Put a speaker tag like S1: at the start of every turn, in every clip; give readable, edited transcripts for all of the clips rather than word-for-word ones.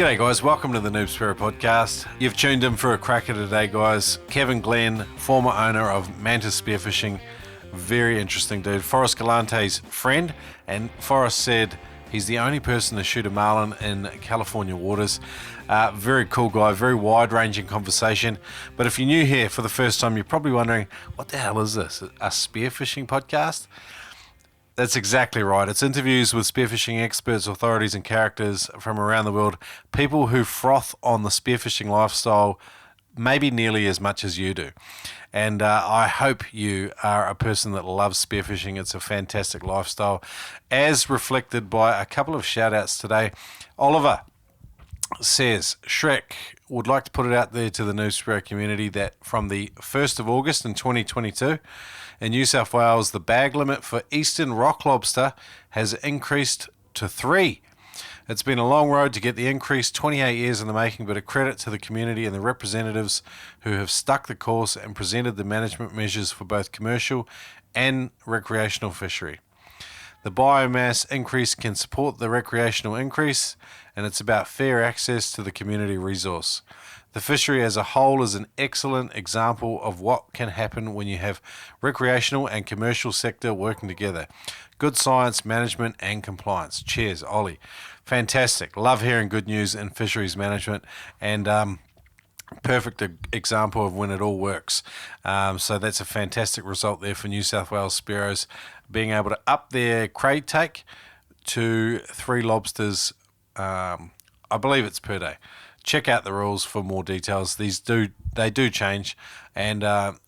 S1: G'day guys, welcome to the Noob Spearo podcast. You've tuned in for a cracker today guys. Kevin Glen, former owner of Mantis Spearfishing, very interesting dude. Forrest Galante's friend, and Forrest said he's the only person to shoot a marlin in California waters. Very cool guy, very wide-ranging conversation. But if you're new here for the first time, you're probably wondering, what the hell is this? A spearfishing podcast? That's exactly right. It's interviews with spearfishing experts, authorities, and characters from around the world. People who froth on the spearfishing lifestyle maybe nearly as much as you do. And I hope you are a person that loves spearfishing. It's a fantastic lifestyle, as reflected by a couple of shout-outs today. Oliver says, Shrek would like to put it out there to the Noob Spearo community that from the 1st of August in 2022, in New South Wales, the bag limit for eastern rock lobster has increased to 3. It's been a long road to get the increase, 28 years in the making, but a credit to the community and the representatives who have stuck the course and presented the management measures for both commercial and recreational fishery. The biomass increase can support the recreational increase, and it's about fair access to the community resource. The fishery as a whole is an excellent example of what can happen when you have recreational and commercial sector working together. Good science, management, and compliance. Cheers, Ollie. Fantastic. Love hearing good news in fisheries management, and perfect example of when it all works. So that's a fantastic result there for New South Wales Spearos, being able to up their crate take to 3 lobsters, I believe it's per day. Check out the rules for more details. They do change, and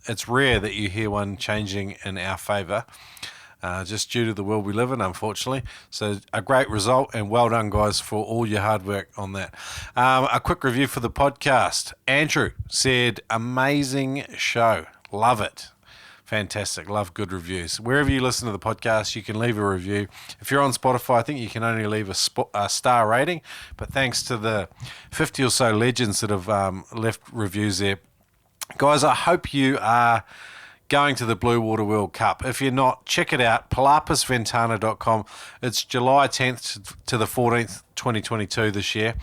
S1: it's rare that you hear one changing in our favour, just due to the world we live in, unfortunately. So a great result, and well done, guys, for all your hard work on that. A quick review for the podcast. Andrew said, amazing show. Love it. Fantastic. Love good reviews. Wherever you listen to the podcast, you can leave a review. If you're on Spotify, I think you can only leave a star rating. But thanks to the 50 or so legends that have left reviews there. Guys, I hope you are going to the Blue Water World Cup. If you're not, check it out, palapisventana.com. It's July 10th to the 14th, 2022 this year.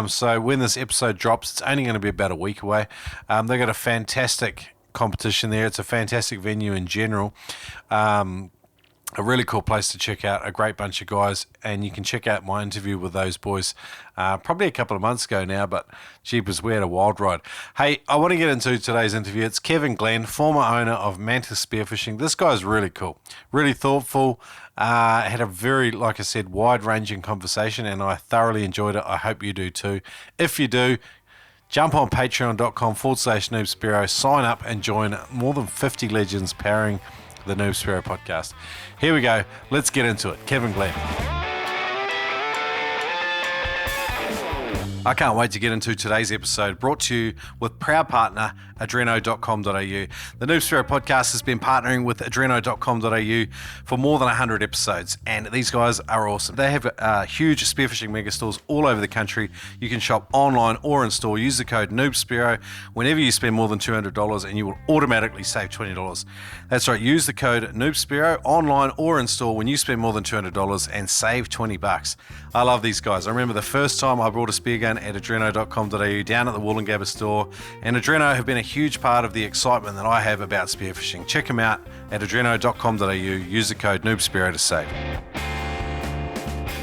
S1: So when this episode drops, it's only going to be about a week away. They've got a fantastic competition there. It's a fantastic venue in general. A really cool place to check out, a great bunch of guys, and you can check out my interview with those boys probably a couple of months ago now, but jeepers, we had a wild ride. Hey, I want to get into today's interview. It's Kevin Glen, former owner of Mantis Spearfishing. This guy's really cool, really thoughtful, had a very, like I said, wide-ranging conversation, and I thoroughly enjoyed it. I hope you do too. If you do, jump on patreon.com/Noob Spearo, sign up and join more than 50 legends powering the Noob Spearo podcast. Here we go. Let's get into it. Kevin Glen. I can't wait to get into today's episode, brought to you with proud partner adreno.com.au. The Noob Spearo podcast has been partnering with adreno.com.au for more than 100 episodes, and these guys are awesome. They have huge spearfishing mega stores all over the country. You can shop online or in store. Use the code NoobSpearo whenever you spend more than $200, and you will automatically save $20. That's right, use the code NoobSpearo online or in store when you spend more than $200 and save $20. I love these guys. I remember the first time I brought a spear gun at adreno.com.au down at the Wollongabba store, and Adreno have been a huge part of the excitement that I have about spearfishing. Check them out at adreno.com.au. Use the code NoobSpearo to save.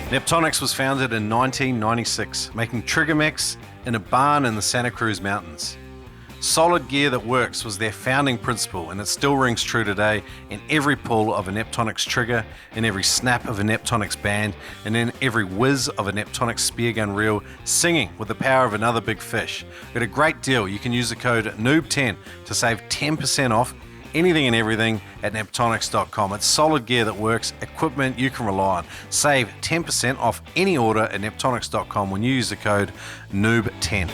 S1: Neptonics was founded in 1996, making trigger mechs in a barn in the Santa Cruz Mountains. Solid gear that works was their founding principle, and it still rings true today in every pull of a Neptonics trigger, in every snap of a Neptonics band, and in every whiz of a Neptonics spear gun reel, singing with the power of another big fish. Got a great deal. You can use the code NOOB10 to save 10% off anything and everything at neptonics.com. It's solid gear that works, equipment you can rely on. Save 10% off any order at neptonics.com when you use the code NOOB10.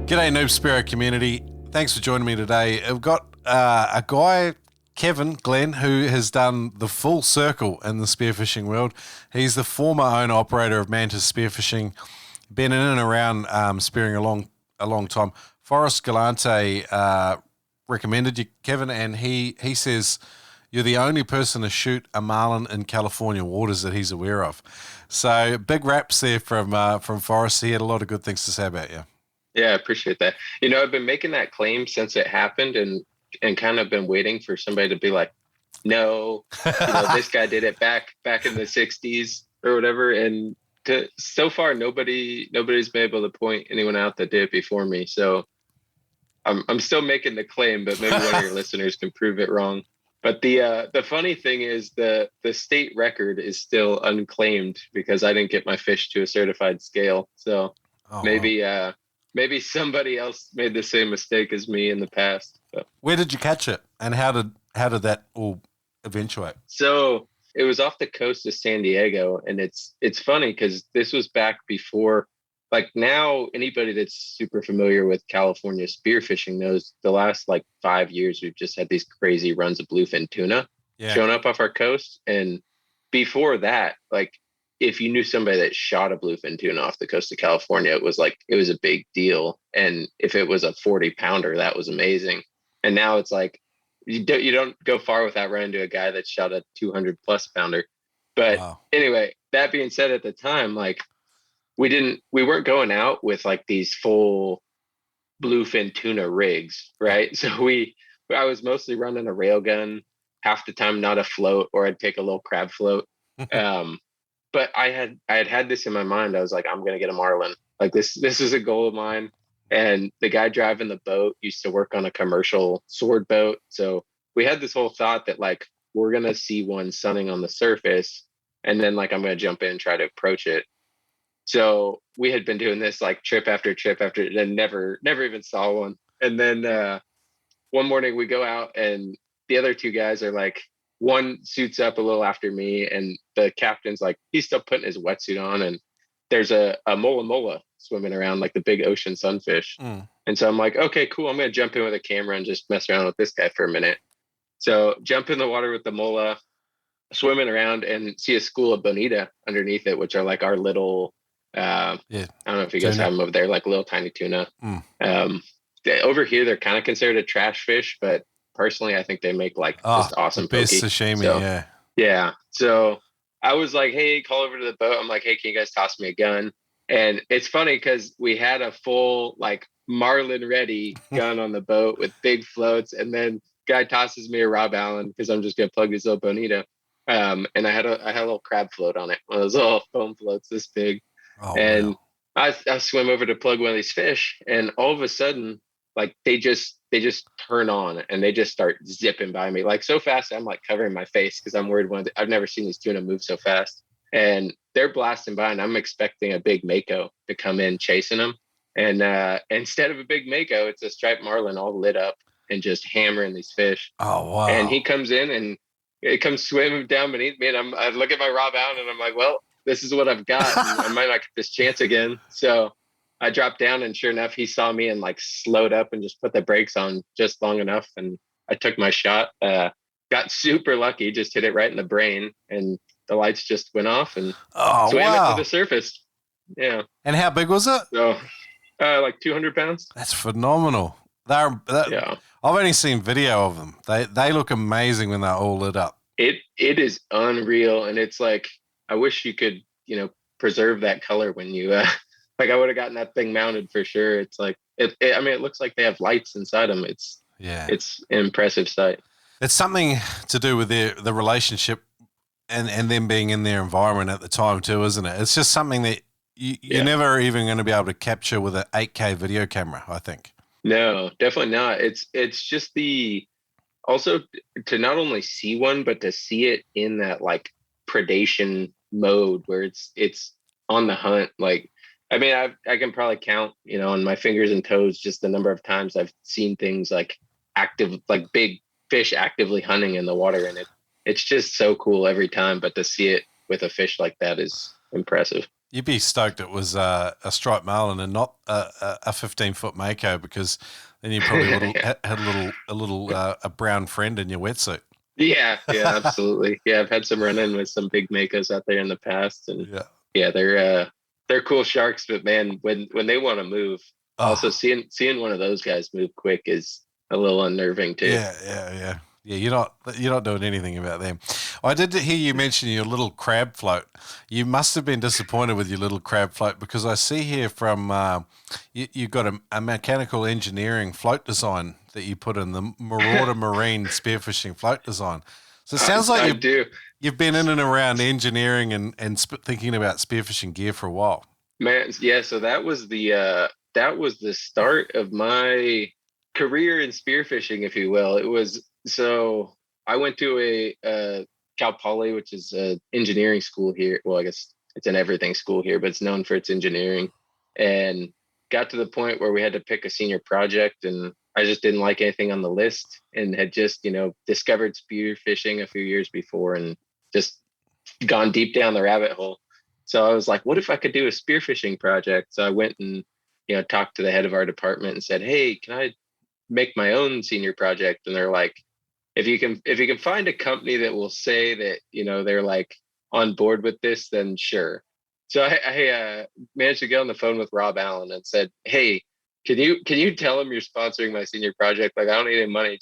S1: G'day Noob Spearo community. Thanks for joining me today. I've got a guy, Kevin Glen, who has done the full circle in the spearfishing world. He's the former owner-operator of Mantis Spearfishing, been in and around spearing a long time. Forrest Galante recommended you, Kevin, and he says You're the only person to shoot a marlin in California waters that he's aware of. So big raps there from Forrest. He had a lot of good things to say about you.
S2: Yeah, I appreciate that. I've been making that claim since it happened, and kind of been waiting for somebody to be like, no, this guy did it back in the 60s or whatever. And so far, nobody's been able to point anyone out that did it before me. So I'm still making the claim, but maybe one of your listeners can prove it wrong. But the funny thing is the state record is still unclaimed because I didn't get my fish to a certified scale. So maybe wow. Maybe somebody else made the same mistake as me in the past. So.
S1: Where did you catch it, and how did that all eventuate?
S2: So it was off the coast of San Diego, and it's funny because this was back before. Like now, anybody that's super familiar with California spearfishing knows the last 5 years we've just had these crazy runs of bluefin tuna showing up off our coast. And before that, if you knew somebody that shot a bluefin tuna off the coast of California, it was a big deal. And if it was a 40-pounder, that was amazing. And now it's you don't go far without running into a guy that shot a 200+ pounder. But Anyway, that being said, at the time, we weren't going out with these full bluefin tuna rigs, right? So I was mostly running a rail gun, half the time not a float, or I'd take a little crab float. But I had this in my mind. I was like, I'm gonna get a marlin. This is a goal of mine. And the guy driving the boat used to work on a commercial sword boat, so we had this whole thought that we're gonna see one sunning on the surface, and then I'm gonna jump in and try to approach it. So we had been doing this trip after trip after, and never even saw one. And then one morning we go out, and the other two guys are one suits up a little after me, and the captain's he's still putting his wetsuit on, and there's a mola swimming around, the big ocean sunfish. And so I'm like, okay, cool. I'm going to jump in with a camera and just mess around with this guy for a minute. So jump in the water with the mola, swimming around, and see a school of bonita underneath it, which are our little, I don't know if you guys have them over there, little tiny tuna. Over here, they're kind of considered a trash fish, but personally, I think they make just awesome
S1: best
S2: poke.
S1: sashimi.
S2: So, yeah. So I was like, hey, call over to the boat. I'm like, hey, can you guys toss me a gun? And it's funny because we had a full Marlin ready gun on the boat with big floats, and then guy tosses me a Rob Allen because I'm just gonna plug this little bonita. And I had a little crab float on it, one of those little foam floats this big. Wow. I swim over to plug one of these fish, and all of a sudden, they just turn on and they just start zipping by me so fast. I'm covering my face because I'm worried. I've never seen these tuna move so fast, and they're blasting by, and I'm expecting a big mako to come in chasing them. And instead of a big mako, it's a striped marlin all lit up and just hammering these fish.
S1: Oh wow!
S2: And he comes in and it comes swimming down beneath me, and I look at my Rob Allen and I'm like, well, this is what I've got. I might not get this chance again. So I dropped down, and sure enough, he saw me and slowed up and just put the brakes on just long enough. And I took my shot, got super lucky, just hit it right in the brain, and the lights just went off and swam it to the surface. Yeah.
S1: And how big was it?
S2: So 200 pounds.
S1: That's phenomenal. Yeah. I've only seen video of them. They look amazing when they're all lit up.
S2: It is unreal. And it's I wish you could, preserve that color when you, I would have gotten that thing mounted for sure. It's it looks like they have lights inside them. It's an impressive sight.
S1: It's something to do with the relationship and them being in their environment at the time too, isn't it? It's just something that you're never even going to be able to capture with an 8K video camera, I think.
S2: No, definitely not. It's just also to not only see one, but to see it in that predation mode where it's on the hunt. I can probably count, on my fingers and toes, just the number of times I've seen things active, big fish actively hunting in the water. And it's just so cool every time. But to see it with a fish like that is impressive.
S1: You'd be stoked it was a striped marlin and not a 15-foot mako, because then you probably would have had a brown friend in your wetsuit.
S2: Yeah, absolutely. Yeah, I've had some run-in with some big makos out there in the past, and they're cool sharks. But man, when they want to move, also seeing one of those guys move quick is a little unnerving too.
S1: Yeah. Yeah, you're not doing anything about them. I did hear you mention your little crab float. You must have been disappointed with your little crab float because I see here from you've got a mechanical engineering float design that you put in the Marauder Marine spearfishing float design. So it sounds like
S2: I do.
S1: you've been in and around engineering and thinking about spearfishing gear for a while.
S2: Man, yeah, so that was the start of my career in spearfishing, if you will. It was so I went to a Cal Poly, which is a engineering school here. Well, I guess it's an everything school here, but it's known for its engineering. And got to the point where we had to pick a senior project, and I just didn't like anything on the list, and had just discovered spearfishing a few years before, and just gone deep down the rabbit hole. So I was like, what if I could do a spearfishing project? So I went and, talked to the head of our department and said, hey, can I make my own senior project? And they're like, if you can find a company that will say that, they're like on board with this, then sure. So I managed to get on the phone with Rob Allen and said, hey, can you tell him you're sponsoring my senior project? Like, I don't need any money.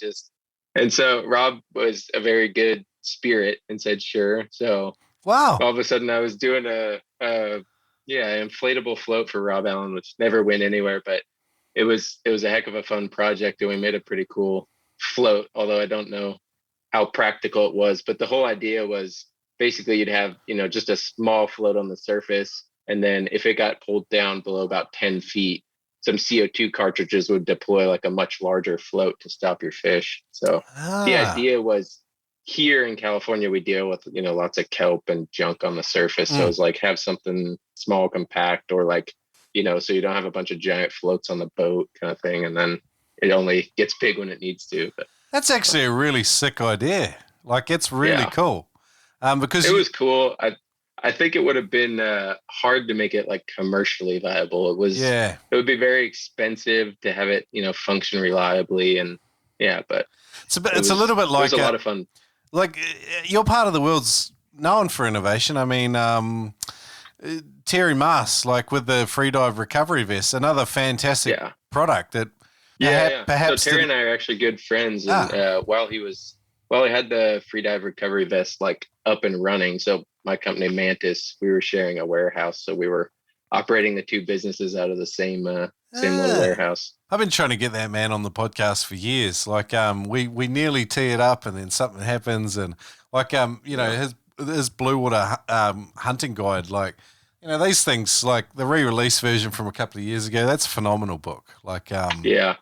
S2: And so Rob was a very good spirit and said, sure. So
S1: Wow.
S2: all of a sudden I was doing an inflatable float for Rob Allen, which never went anywhere, but it was a heck of a fun project, and we made a pretty cool float, although I don't know how practical it was. But the whole idea was basically you'd have, just a small float on the surface, and then if it got pulled down below about 10 feet, some CO2 cartridges would deploy like a much larger float to stop your fish. So the idea was, here in California, we deal with, lots of kelp and junk on the surface. So it's like, have something small, compact, or like, so you don't have a bunch of giant floats on the boat kind of thing. And then it only gets big when it needs to. But
S1: that's actually a really sick idea. Like, it's really
S2: yeah,
S1: cool. Because
S2: it was cool. I think it would have been hard to make it like commercially viable. It would be very expensive to have it, function reliably. And yeah, but
S1: it's a little bit like,
S2: it was a lot of fun.
S1: Like, your part of the world's known for innovation. I mean, Terry Maas, like with the freedive recovery vest, another fantastic product that perhaps.
S2: So Terry and I are actually good friends, and while he had the freedive recovery vest like up and running, so my company Mantis, we were sharing a warehouse, so we were operating the two businesses out of the same little warehouse.
S1: I've been trying to get that man on the podcast for years. Like, we nearly tee it up, and then something happens, and like, his blue water hunting guide, like, these things, like the re-release version from a couple of years ago, that's a phenomenal book. Like,
S2: yeah,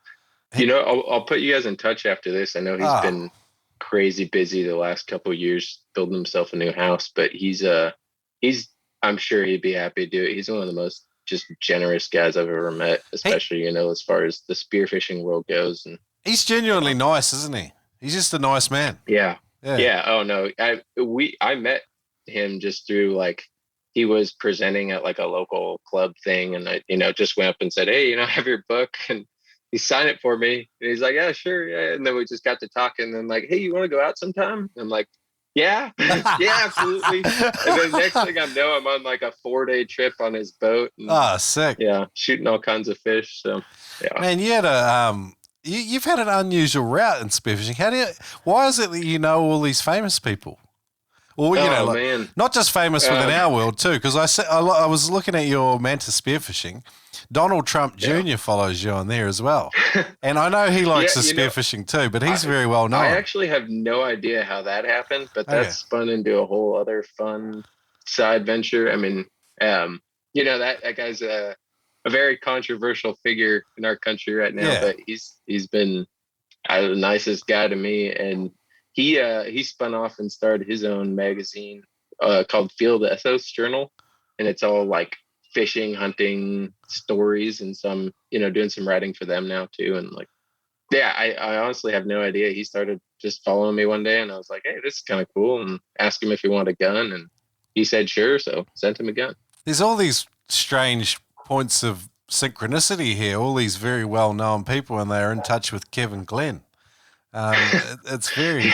S2: I'll put you guys in touch after this. I know he's been crazy busy the last couple of years building himself a new house, but I'm sure he'd be happy to do it. He's one of the most just generous guys I've ever met, especially, as far as the spearfishing world goes. And
S1: he's genuinely nice, isn't he? He's just a nice man.
S2: Yeah. Oh no, I met him just through, like, he was presenting at like a local club thing, and I, just went up and said, hey, I have your book, and he signed it for me. And he's like, yeah, sure. Yeah. And then we just got to talking, and then like, hey, you want to go out sometime? And I'm like, yeah, yeah, absolutely. And then next thing I know, I'm on like a 4-day trip on his boat. And,
S1: sick.
S2: Yeah, shooting all kinds of fish. So, yeah.
S1: Man, you had you've had an unusual route in spearfishing. Why is it that you know all these famous people? Or,
S2: man.
S1: Not just famous within our world too, because I was looking at your Mantis Spearfishing. Donald Trump Jr. follows you on there as well. And I know he likes the spearfishing too, but he's very well known.
S2: I actually have no idea how that happened, but that's spun into a whole other fun side venture. I mean, that guy's a very controversial figure in our country right now, but he's been the nicest guy to me. And he spun off and started his own magazine called Field Ethos Journal, and it's all like fishing, hunting stories, and some, doing some writing for them now too. And like, I honestly have no idea. He started just following me one day, and I was like, hey, this is kind of cool, and asked him if he wanted a gun, and he said sure, so sent him a gun.
S1: There's all these strange points of synchronicity here, all these very well-known people, and they're in touch with Kevin Glen. It's very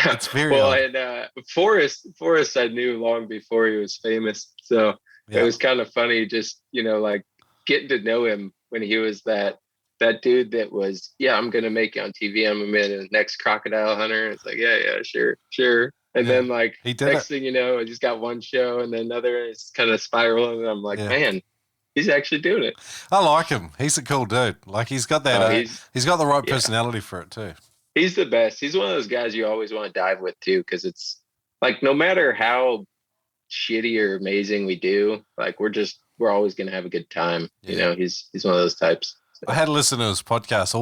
S2: well,
S1: odd.
S2: And Forrest I knew long before he was famous, so it was kind of funny just like getting to know him when he was that that dude that was, yeah, I'm gonna make it on TV. I'm gonna be the next crocodile hunter. It's like, yeah, sure. And
S1: Yeah.
S2: then like
S1: He did
S2: next
S1: it.
S2: thing you know, I just got one show and then another. It's kind of spiraling, and I'm like,
S1: Yeah.
S2: man, he's actually doing it.
S1: I like him. He's a cool dude. Like he's got that.
S2: Oh,
S1: He's got the right
S2: yeah,
S1: personality for it too.
S2: he's the best. He's one of those guys you always want to dive with too, because it's like no matter how shitty or amazing we do, like we're always gonna have a good time.
S1: Yeah.
S2: You know, he's one of those types. So.
S1: I had to listen to his podcast.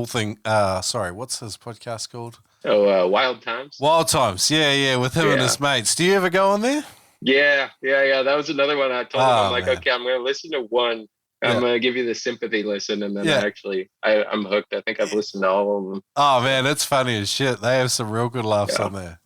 S1: What's his podcast called?
S2: Oh, Wild Times.
S1: Wild Times. Yeah, with him and his mates. Do you ever go on there?
S2: Yeah. That was another one I told him. I'm like,
S1: man.
S2: okay, I'm gonna listen to one. I'm gonna give you the sympathy listen, and then I'm hooked. I think I've listened to all of them.
S1: Oh man, it's funny as shit. They have some real good laughs on there.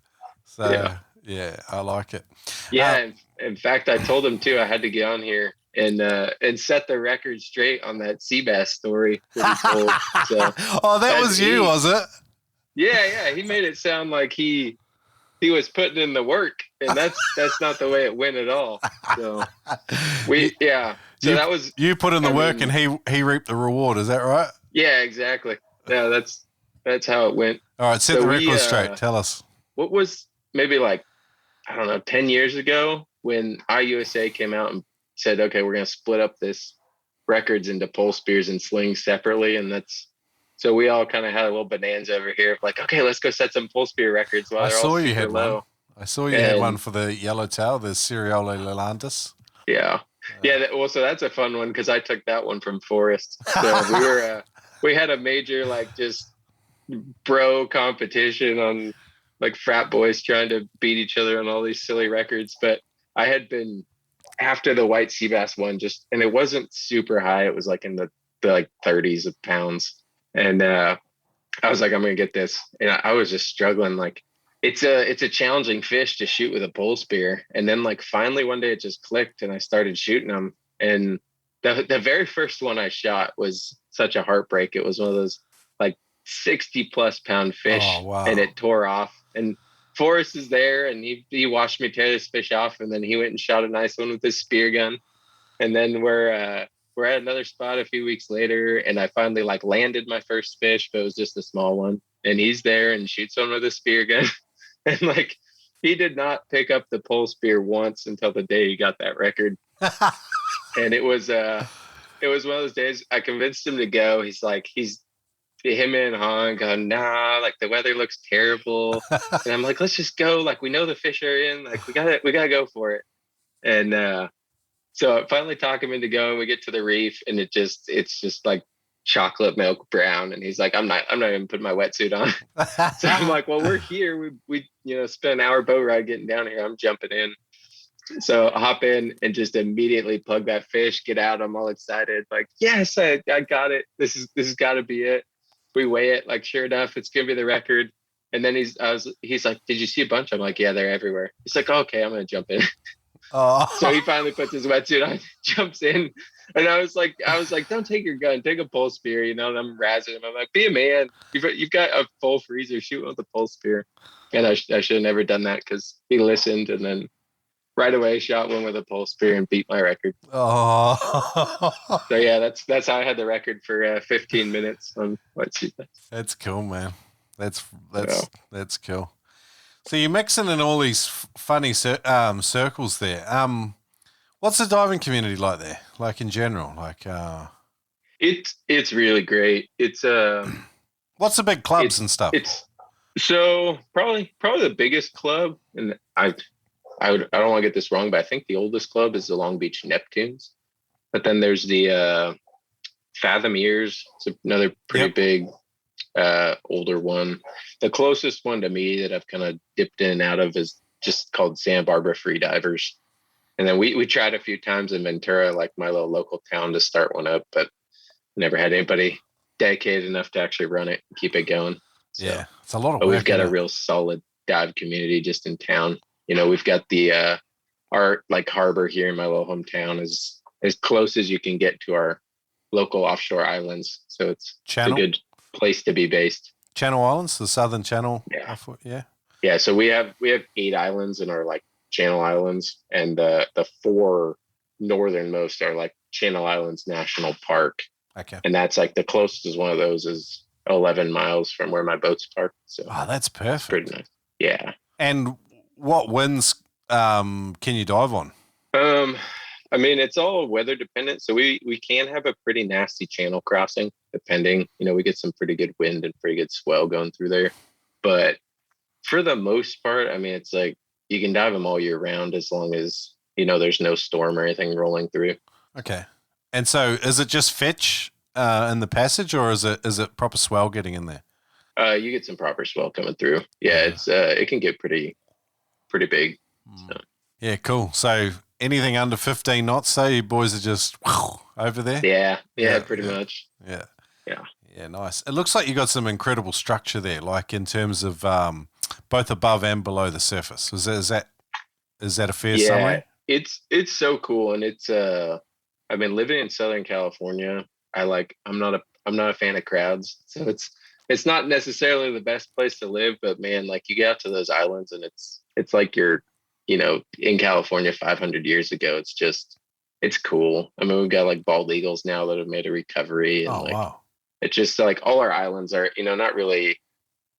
S1: So yeah, I like it.
S2: Yeah, in fact, I told him too. I had to get on here and set the record straight on that sea bass story that he told. So,
S1: that was you, was it?
S2: Yeah. He made it sound like he was putting in the work, and that's not the way it went at all. So So that was
S1: you put in the work, and he reaped the reward. Is that right?
S2: Yeah, exactly. Yeah, that's how it went.
S1: All right, set the record straight. Tell us.
S2: What was maybe like, I don't know, 10 years ago when IUSA came out and said, okay, we're going to split up this records into pole spears and slings separately. And so we all kind of had a little bonanza over here of like, okay, let's go set some pole spear records while they're all super low.
S1: One. I saw you had one for the yellowtail, the Cereole Lelandis.
S2: Yeah. So that's a fun one because I took that one from Forrest. So we had a major like just bro competition on like frat boys trying to beat each other on all these silly records. But I had been after the white sea bass one and it wasn't super high. It was like in the like 30s of pounds. And I was like, I'm going to get this. And I was just struggling. Like it's a challenging fish to shoot with a pole spear. And then like finally one day it just clicked and I started shooting them. And the very first one I shot was such a heartbreak. It was one of those like 60 plus pound fish.
S1: Oh, wow.
S2: And it tore off. And Forrest is there and he watched me tear this fish off. And then he went and shot a nice one with his spear gun. And then we're at another spot a few weeks later. And I finally like landed my first fish, but it was just a small one. And he's there and shoots one with a spear gun. And like, he did not pick up the pole spear once until the day he got that record. And it was one of those days I convinced him to go. He's like, him and Han going, nah, like the weather looks terrible. And I'm like, let's just go. Like, we know the fish are in, like, we gotta go for it. And, so I finally talk him into going. We get to the reef and it's just like chocolate milk brown. And he's like, I'm not even putting my wetsuit on. So I'm like, well, we're here. We spent an hour boat ride getting down here. I'm jumping in. So I hop in and just immediately plug that fish, get out. I'm all excited. Like, yes, I got it. This has got to be it. We weigh it. Like, sure enough, it's going to be the record. And then he's like, did you see a bunch? I'm like, yeah, they're everywhere. He's like, okay, I'm going to jump in.
S1: Oh.
S2: So he finally puts his wetsuit on, jumps in. And I was like, don't take your gun, take a pole spear, and I'm razzing him. I'm like, be a man. You've got a full freezer, shoot with a pole spear. And I should have never done that because he listened and then right away shot one with a pole spear and beat my record.
S1: Oh.
S2: So yeah, that's how I had the record for 15 minutes on wetsuit.
S1: That's cool, man. That's cool. So you're mixing in all these funny circles there. What's the diving community like there? Like in general, like
S2: it's really great. It's
S1: what's the big clubs and stuff?
S2: It's so probably the biggest club, and I don't want to get this wrong, but I think the oldest club is the Long Beach Neptunes. But then there's the Fathom Ears. It's another pretty big older one. The closest one to me that I've kind of dipped in and out of is just called Santa Barbara Free Divers. And then we tried a few times in Ventura, like my little local town, to start one up, but never had anybody dedicated enough to actually run it and keep it going. So,
S1: yeah, it's a lot of work.
S2: But we've got a real solid dive community just in town. We've got the our like harbor here in my little hometown is as close as you can get to our local offshore islands. So it's a good place to be based.
S1: Channel Islands, the Southern Channel.
S2: Yeah. Yeah. So we have 8 islands in our like Channel Islands, and the 4 northernmost are like Channel Islands National Park.
S1: Okay.
S2: And that's like the closest one of those is 11 miles from where my boat's parked. So
S1: that's perfect.
S2: Pretty nice. Yeah.
S1: And what winds can you dive on?
S2: I mean, it's all weather dependent. So we can have a pretty nasty channel crossing, depending. We get some pretty good wind and pretty good swell going through there. But for the most part, I mean, it's like you can dive them all year round as long as there's no storm or anything rolling through.
S1: Okay. And so, is it just fetch in the passage, or is it proper swell getting in there?
S2: You get some proper swell coming through. Yeah, it's it can get pretty big. So.
S1: Yeah, cool. So anything under 15 knots, so you boys are just over there?
S2: Yeah, pretty much.
S1: Yeah, nice. It looks like you got some incredible structure there, like in terms of both above and below the surface. Is that a fair summary?
S2: It's so cool, and it's I mean, living in Southern California, I'm not a fan of crowds, so it's not necessarily the best place to live, but man, like you get out to those islands and it's like you're in California 500 years ago. It's cool. I mean, we've got like bald eagles now that have made a recovery, and
S1: wow.
S2: It's just like all our islands are, not really.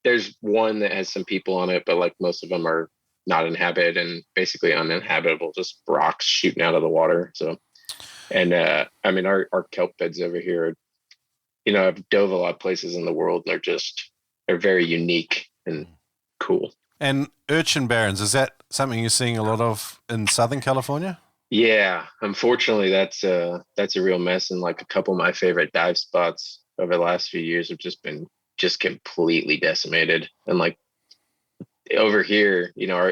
S2: There's one that has some people on it, but like most of them are not inhabited and basically uninhabitable, just rocks shooting out of the water. So, and I mean, our kelp beds over here, I've dove a lot of places in the world, and they're very unique and cool.
S1: And urchin barrens, is that something you're seeing a lot of in Southern California?
S2: Yeah, unfortunately, that's a real mess. And like a couple of my favorite dive spots over the last few years have just been completely decimated. And like over here,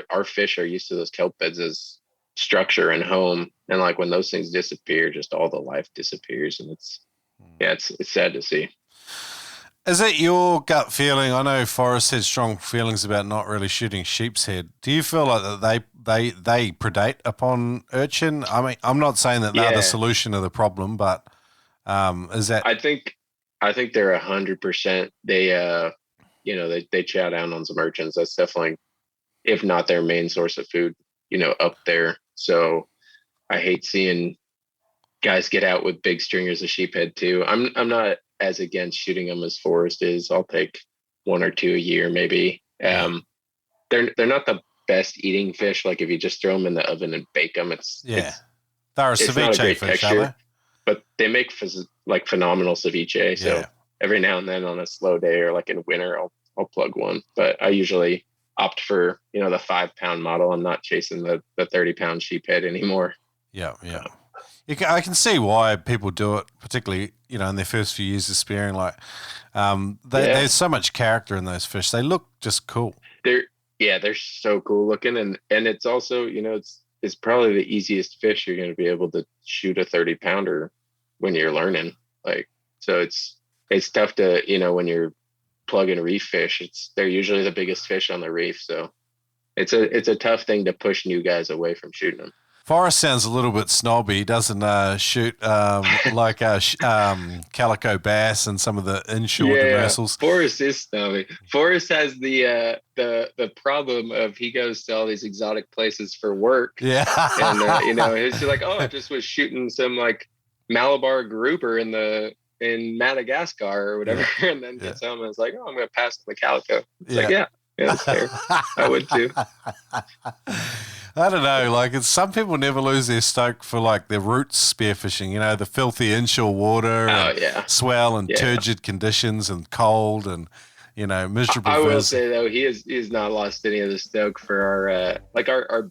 S2: our fish are used to those kelp beds as structure and home. And like when those things disappear, just all the life disappears. And it's sad to see.
S1: Is it your gut feeling? I know Forrest has strong feelings about not really shooting sheep's head. Do you feel like that they predate upon urchin? I mean, I'm not saying that they're the solution to the problem, but is that?
S2: I think they're 100%. They they chow down on some urchins. That's definitely, if not their main source of food, up there. So I hate seeing guys get out with big stringers of sheephead too. I'm not as against shooting them as Forrest is. I'll take 1 or 2 a year, maybe. They're not the best eating fish. Like if you just throw them in the oven and bake them,
S1: they're a ceviche fish, texture, are they?
S2: But they make like phenomenal ceviche. So every now and then on a slow day or like in winter, I'll plug one. But I usually opt for the 5-pound model. I'm not chasing the 30-pound sheephead anymore.
S1: Yeah. I can see why people do it, particularly in their first few years of spearing. Like, there's so much character in those fish. They look just cool.
S2: They're so cool looking, and it's also it's probably the easiest fish you're going to be able to shoot a 30-pounder when you're learning. Like, so it's tough to when you're plugging reef fish. They're usually the biggest fish on the reef, so it's a tough thing to push new guys away from shooting them.
S1: Forrest sounds a little bit snobby. He doesn't shoot like calico bass and some of the inshore demersals.
S2: Forrest is snobby. Forrest has the problem of he goes to all these exotic places for work.
S1: Yeah,
S2: and he's like, I just was shooting some like Malabar grouper in Madagascar or whatever, and then gets home and it's like, I'm going to pass the calico. It's like, yeah, that's fair. I would too.
S1: I don't know, like some people never lose their stoke for like their roots spearfishing, the filthy inshore water and swell and turgid conditions and cold and, miserable.
S2: I will say though, he's not lost any of the stoke for our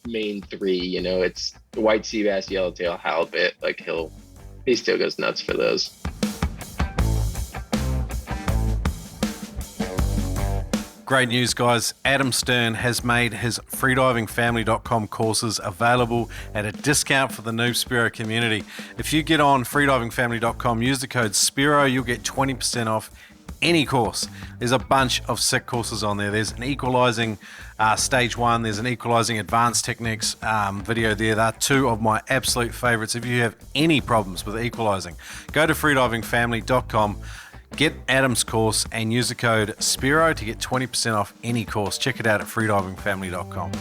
S2: main three, it's the white sea bass, yellowtail, halibut. Like he still goes nuts for those.
S1: Great news, guys. Adam Stern has made his freedivingfamily.com courses available at a discount for the Noob Spearo community. If you get on freedivingfamily.com, use the code SPEARO, you'll get 20% off any course. There's a bunch of sick courses on there. There's an equalizing stage 1. There's an equalizing advanced techniques video there. They're 2 of my absolute favorites. If you have any problems with equalizing, go to freedivingfamily.com. Get Adam's course and use the code SPEARO to get 20% off any course. Check it out at freedivingfamily.com.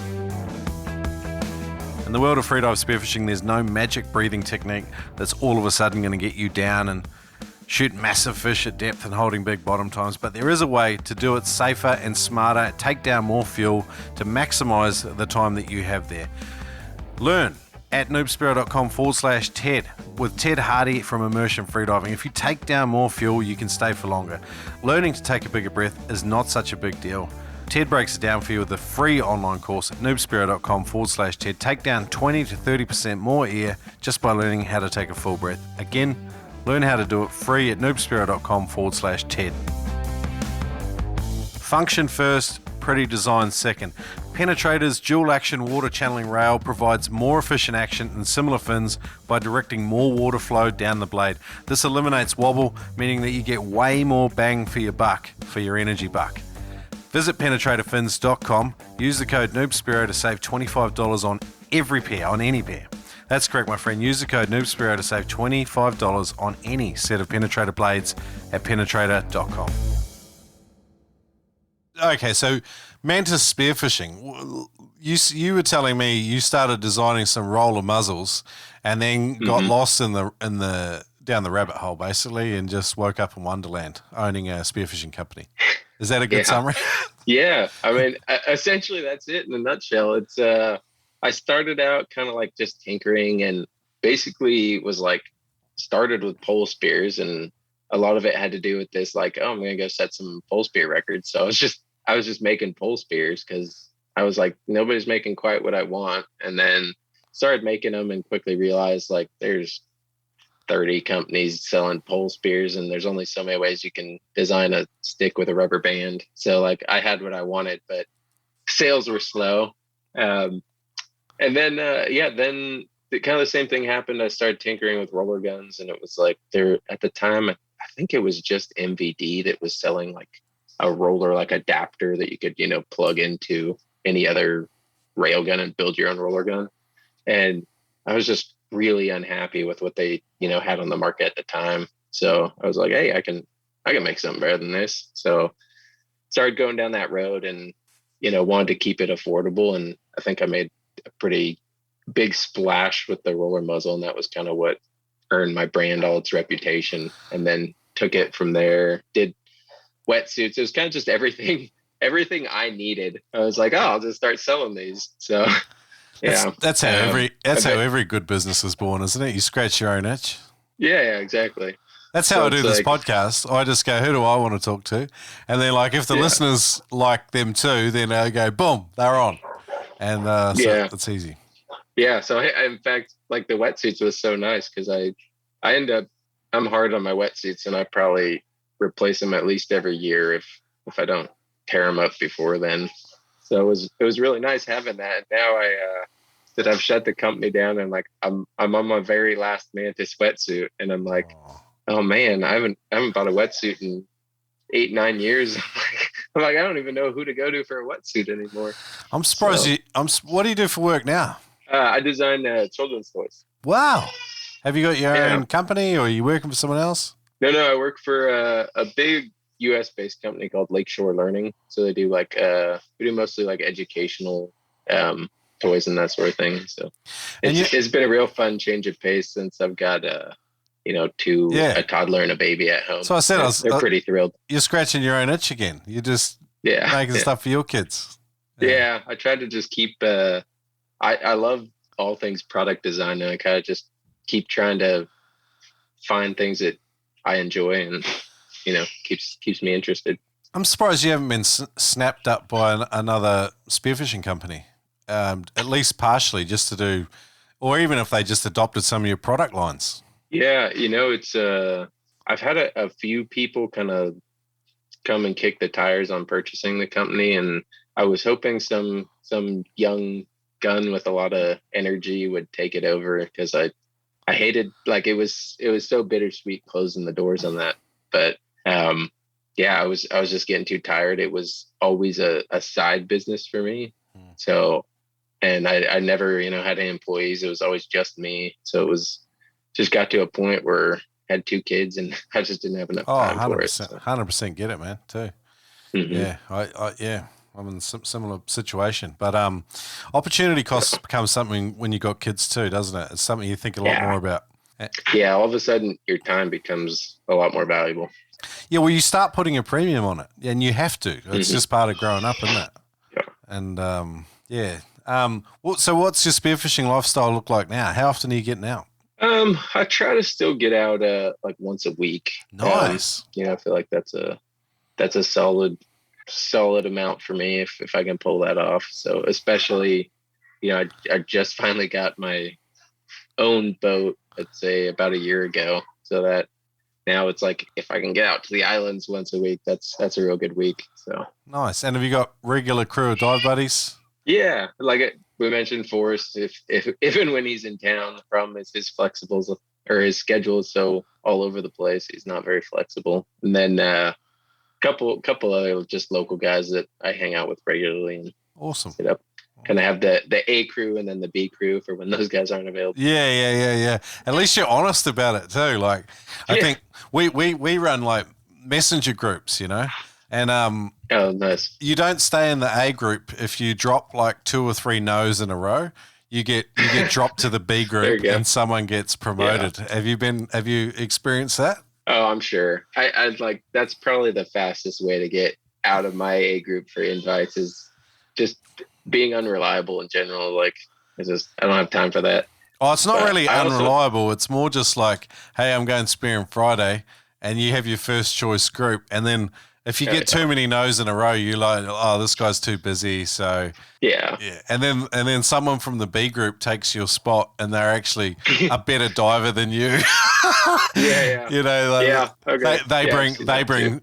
S1: the world of freedive spearfishing, there's no magic breathing technique that's all of a sudden going to get you down and shoot massive fish at depth and holding big bottom times, but there is a way to do it safer and smarter, take down more fuel to maximize the time that you have there. Learn at noobspearo.com/Ted with Ted Hardy from Immersion Freediving. If you take down more fuel, you can stay for longer. Learning to take a bigger breath is not such a big deal. Ted breaks it down for you with a free online course at noobspearo.com/Ted. Take down 20 to 30% more air just by learning how to take a full breath. Again, learn how to do it free at noobspearo.com/Ted. Function first, pretty design second. Penetrator's dual action water channeling rail provides more efficient action than similar fins by directing more water flow down the blade. This eliminates wobble, meaning that you get way more bang for your buck, for your energy buck. Visit penetratorfins.com, use the code NoobSpearo to save $25 on every pair, on any pair. That's correct, my friend. Use the code NoobSpearo to save $25 on any set of penetrator blades at penetrator.com. Okay, so Mantis Spearfishing. You were telling me you started designing some roller muzzles and then got lost in the down the rabbit hole basically and just woke up in Wonderland owning a spearfishing company. Is that a good summary?
S2: Yeah, I mean, essentially that's it in a nutshell. It's I started out kind of like just tinkering and basically was like started with pole spears, and a lot of it had to do with this like, oh, I'm gonna go set some pole spear records. So I was just making pole spears because I was like, nobody's making quite what I want, and then started making them and quickly realized like there's 30 companies selling pole spears and there's only so many ways you can design a stick with a rubber band. So like I had what I wanted, but sales were slow. And then then kind of the same thing happened. I started tinkering with roller guns, and it was like there at the time, I think it was just MVD that was selling like a roller, like adapter that you could, plug into any other rail gun and build your own roller gun. And I was just really unhappy with what they, had on the market at the time. So I was like, hey, I can make something better than this. So started going down that road and, wanted to keep it affordable. And I think I made a pretty big splash with the roller muzzle. And that was kind of what earned my brand all its reputation. And then took it from there, did wetsuits. It was kind of just everything I needed. I was like, oh, I'll just start selling these. So yeah,
S1: that's how every good business is born, isn't it? You scratch your own itch.
S2: Yeah, exactly.
S1: That's how I do this podcast. I just go, who do I want to talk to? And then like, if the listeners like them too, then I go, boom, they're on. And so it's easy.
S2: Yeah. So in fact, like the wetsuits was so nice because I'm hard on my wetsuits, and I probably replace them at least every year if I don't tear them up before then. So it was really nice having that. Now that I've shut the company down, and like I'm on my very last Mantis wetsuit, and I'm like, oh man, I haven't bought a wetsuit in 8-9 years. I'm like, I don't even know who to go to for a wetsuit anymore.
S1: I'm surprised what do you do for work now?
S2: I design children's toys.
S1: Wow. Have you got your own company, or are you working for someone else?
S2: No, I work for a big US based company called Lakeshore Learning. So they do like we do mostly like educational toys and that sort of thing. So it's been a real fun change of pace since I've got a toddler and a baby at home.
S1: So I said
S2: they're pretty thrilled.
S1: You're scratching your own itch again. You're just making stuff for your kids.
S2: Yeah, I tried to just keep I love all things product design, and I kind of just keep trying to find things that I enjoy and keeps me interested.
S1: I'm surprised you haven't been snapped up by another spearfishing company, at least partially, just to do, or even if they just adopted some of your product lines. Yeah,
S2: it's I've had a few people kind of come and kick the tires on purchasing the company, and I was hoping some young gun with a lot of energy would take it over, because I hated, like, it was so bittersweet closing the doors on that. But I was just getting too tired. It was always a side business for me. So, and I never, had any employees. It was always just me. So it was just got to a point where I had 2 kids and I just didn't have enough time for it.
S1: 100% get it, man, too.
S2: Mm-hmm.
S1: Yeah. I'm in a similar situation. But opportunity costs become something when you got kids too, doesn't it? It's something you think a lot more about.
S2: Yeah, all of a sudden your time becomes a lot more valuable.
S1: Yeah, well, you start putting a premium on it, and you have to. It's just part of growing up, isn't it?
S2: Yeah.
S1: And so what's your spearfishing lifestyle look like now? How often are you getting out?
S2: I try to still get out like once a week.
S1: Nice.
S2: I feel like that's a solid amount for me if I can pull that off. So especially, I just finally got my own boat, let's say about a year ago. So that now it's like if I can get out to the islands once a week, that's a real good week. So
S1: nice. And have you got regular crew of dive buddies?
S2: Yeah, like we mentioned, Forrest. If and when he's in town, the problem is his flexibles or his schedule is so all over the place. He's not very flexible. And then couple other just local guys that I hang out with regularly and
S1: awesome.
S2: Sit up. Kind of have the A crew and then the B crew for when those guys aren't available.
S1: Yeah. At least you're honest about it too. Like I think we run like messenger groups, and
S2: oh, nice.
S1: You don't stay in the A group if you drop like 2 or 3 no's in a row. You get dropped to the B group and someone gets promoted. Yeah. Have you experienced that?
S2: Oh, I'm sure. I like that's probably the fastest way to get out of my A group for invites is just being unreliable in general. Like I don't have time for that.
S1: Oh, it's not really unreliable. It's more just like, hey, I'm going spearing Friday, and you have your first choice group, and then if you get too many no's in a row, you're like, oh, this guy's too busy. So yeah. And then someone from the B group takes your spot, and they're actually a better diver than you.
S2: Yeah. Okay.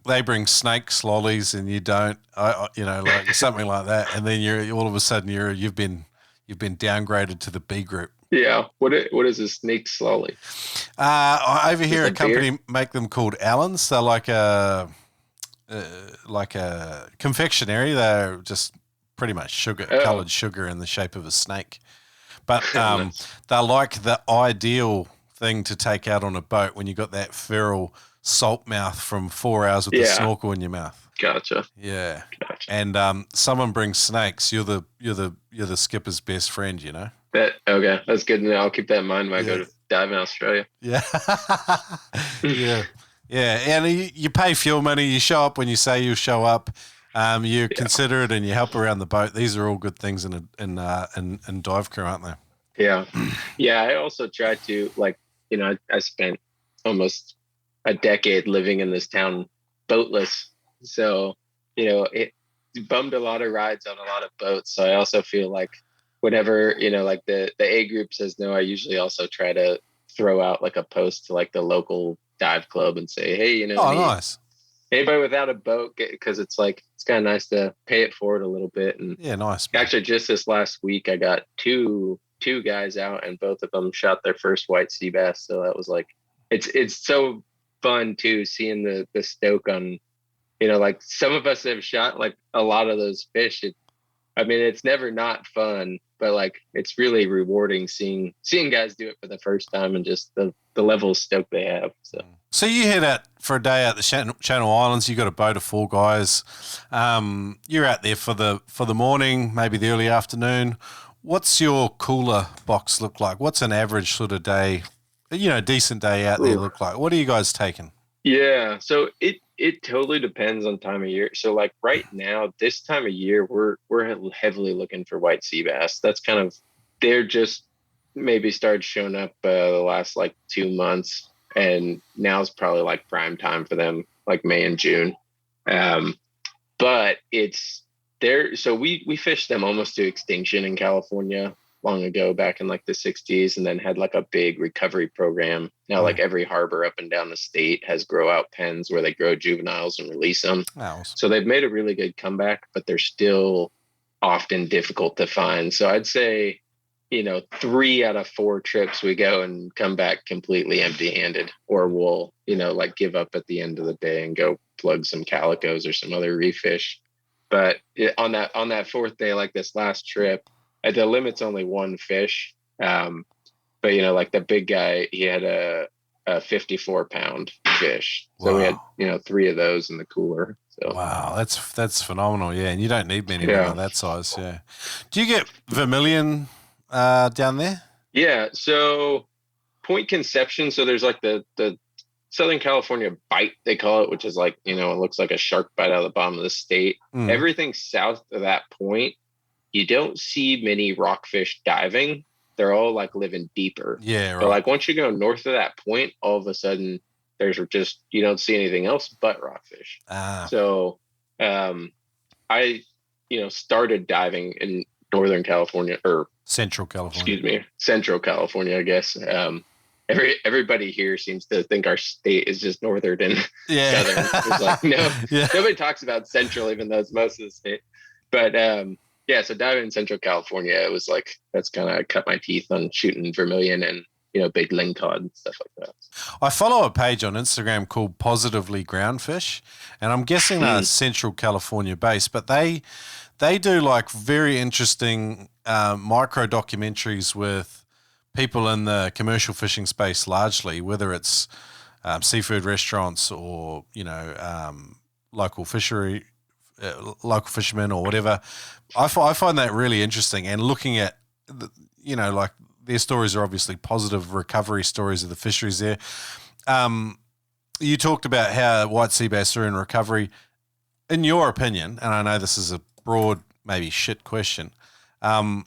S1: They bring snakes, lollies, and you don't. Like something like that, and then you're all of a sudden you've been downgraded to the B group.
S2: Yeah. What is a snake lolly?
S1: Over here, a company make them called Allens. They're like a confectionery. They're just pretty much colored sugar in the shape of a snake. But they're like the ideal thing to take out on a boat when you got that feral salt mouth from 4 hours with the snorkel in your mouth.
S2: Gotcha.
S1: Yeah. Gotcha. And someone brings snakes, you're the skipper's best friend,
S2: That's good to know. I'll keep that in mind when I go to dive in Australia.
S1: Yeah. Yeah, and you pay fuel money. You show up when you say you'll show up. You're considerate and you help around the boat. These are all good things in dive crew, aren't they?
S2: Yeah, yeah. I also try to I spent almost a decade living in this town boatless, so it bummed a lot of rides on a lot of boats. So I also feel like whenever like the A group says no, I usually also try to throw out like a post to like the local dive club and say, hey,
S1: nice.
S2: Anybody without a boat, because it's like it's kind of nice to pay it forward a little bit. And
S1: nice.
S2: Actually, just this last week, I got two guys out, and both of them shot their first white sea bass. So that was like, it's so fun too, seeing the stoke on, like some of us have shot like a lot of those fish. It's never not fun, but like it's really rewarding seeing guys do it for the first time and just the level of stoke they have.
S1: So you head out for a day out the Channel Islands. You got a boat of 4 guys. You're out there for the morning, maybe the early afternoon. What's your cooler box look like? What's an average sort of day, decent day out there look like? What are you guys taking?
S2: Yeah, so it totally depends on time of year. So like right now, this time of year, we're heavily looking for white sea bass. That's kind of, they're just maybe started showing up the last like 2 months, and now's probably like prime time for them, like May and June. But it's there. So we fished them almost to extinction in California long ago, back in like the 60s, and then had like a big recovery program. Now, like every harbor up and down the state has grow out pens where they grow juveniles and release them.
S1: Nice.
S2: So they've made a really good comeback, but they're still often difficult to find. So I'd say, 3 out of 4 trips we go and come back completely empty handed, or we'll, like give up at the end of the day and go plug some calicos or some other reef fish. But on that 4th day, like this last trip, the limit's only 1 fish. But like the big guy, he had a 54-pound fish. So we had, 3 of those in the cooler. So
S1: Wow, that's phenomenal. Yeah, and you don't need many when they're
S2: yeah.
S1: that size. Yeah. Do you get vermilion down there?
S2: Yeah. So Point Conception. So there's like the Southern California bite, they call it, which is like, it looks like a shark bite out of the bottom of the state.
S1: Mm.
S2: Everything south of that point, you don't see many rockfish diving. They're all like living deeper.
S1: Yeah,
S2: But
S1: right.
S2: like once you go north of that point, all of a sudden there's just, you don't see anything else but rockfish.
S1: Ah,
S2: So I, started diving in Northern California, or
S1: Central California.
S2: excuse me, Central California, I guess. Everybody here seems to think our state is just northern and
S1: Yeah.
S2: southern. It's like
S1: Yeah.
S2: nobody talks about central, even though it's most of the state. But yeah, so diving in Central California, it was like that's kind of cut my teeth on shooting vermilion and big lingcod and stuff like that.
S1: I follow a page on Instagram called Positively Groundfish, and I'm guessing they're Central California based, but they do like very interesting micro documentaries with people in the commercial fishing space, largely, whether it's seafood restaurants or local local fishermen or whatever. I find that really interesting, and looking at like their stories are obviously positive recovery stories of the fisheries there. You talked about how white sea bass are in recovery. In your opinion, and I know this is a broad, maybe shit question, are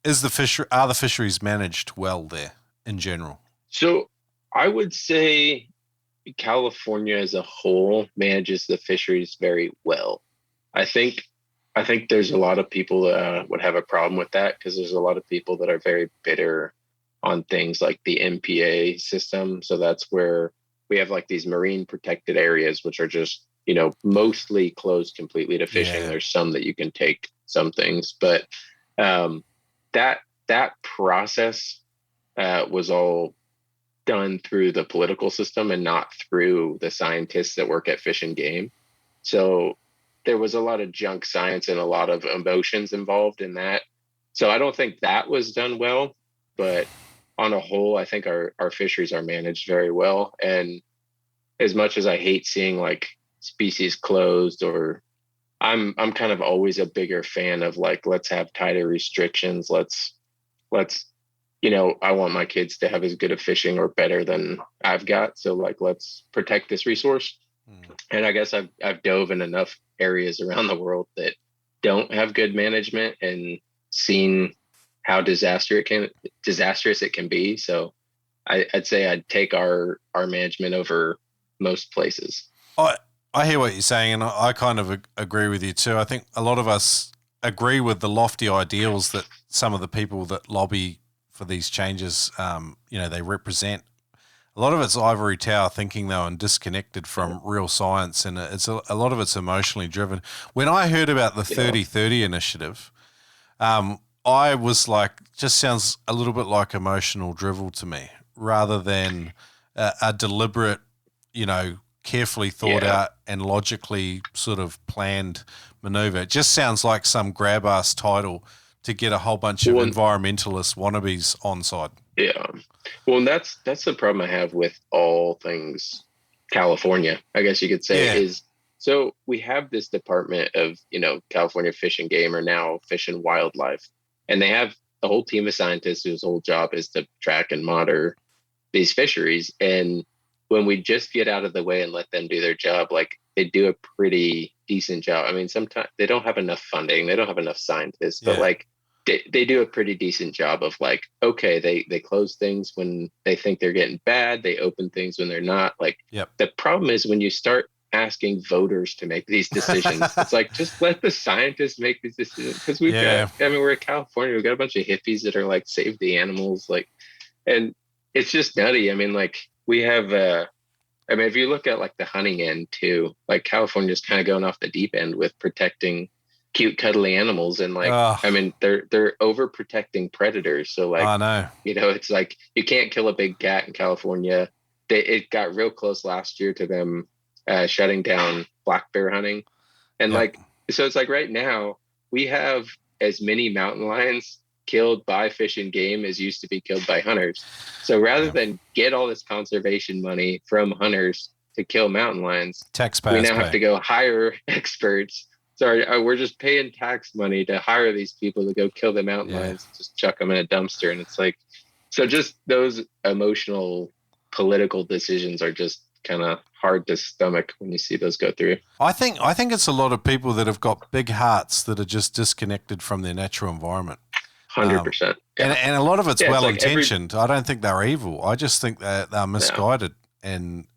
S1: the fisheries managed well there in general?
S2: So I would say California as a whole manages the fisheries very well. I think there's a lot of people that would have a problem with that, because there's a lot of people that are very bitter on things like the MPA system. So that's where we have like these marine protected areas, which are just, mostly closed completely to fishing.
S1: Yeah.
S2: There's some that you can take some things, but that process was all done through the political system and not through the scientists that work at Fish and Game. So there was a lot of junk science and a lot of emotions involved in that. So I don't think that was done well, but on a whole, I think our fisheries are managed very well. And as much as I hate seeing like species closed, or I'm kind of always a bigger fan of like, let's have tighter restrictions. Let's I want my kids to have as good a fishing or better than I've got. So like, let's protect this resource. And I guess I've dove in enough areas around the world that don't have good management and seen how disastrous it can be. So I'd say I'd take our management over most places.
S1: I hear what you're saying, and I kind of agree with you too. I think a lot of us agree with the lofty ideals that some of the people that lobby for these changes, they represent. A lot of it's ivory tower thinking, though, and disconnected from real science, and a lot of it's emotionally driven. When I heard about the 30-30 initiative, I was like, just sounds a little bit like emotional drivel to me, rather than a deliberate, carefully thought out and logically sort of planned maneuver. It just sounds like some grab-ass title to get a whole bunch of environmentalist wannabes on side.
S2: Yeah. Well, and that's the problem I have with all things California, I guess you could say, is so we have this department of, California Fish and Game, or now Fish and Wildlife, and they have a whole team of scientists whose whole job is to track and monitor these fisheries. And when we just get out of the way and let them do their job, like they do a pretty decent job. I mean, sometimes they don't have enough funding, they don't have enough scientists, but like they do a pretty decent job of like, okay, they close things when they think they're getting bad, they open things when they're not. Like the problem is when you start asking voters to make these decisions, it's like, just let the scientists make these decisions. Because we're in California, we've got a bunch of hippies that are like, save the animals, like, and it's just nutty. I mean, like we have if you look at like the hunting end too, like California's kind of going off the deep end with protecting cute cuddly animals, and like they're overprotecting predators. So like,
S1: I know,
S2: it's like you can't kill a big cat in California. It got real close last year to them shutting down black bear hunting, and like, so it's like right now we have as many mountain lions killed by Fish and Game as used to be killed by hunters. So rather than get all this conservation money from hunters to kill mountain lions.
S1: Taxpayers
S2: We now have to go hire experts. Sorry, we're just paying tax money to hire these people to go kill the mountain lions, just chuck them in a dumpster. And it's like, so just those emotional political decisions are just kind of hard to stomach when you see those go through.
S1: I think it's a lot of people that have got big hearts that are just disconnected from their natural environment.
S2: 100%.
S1: And a lot of it's well-intentioned. I don't think they're evil. I just think they're misguided and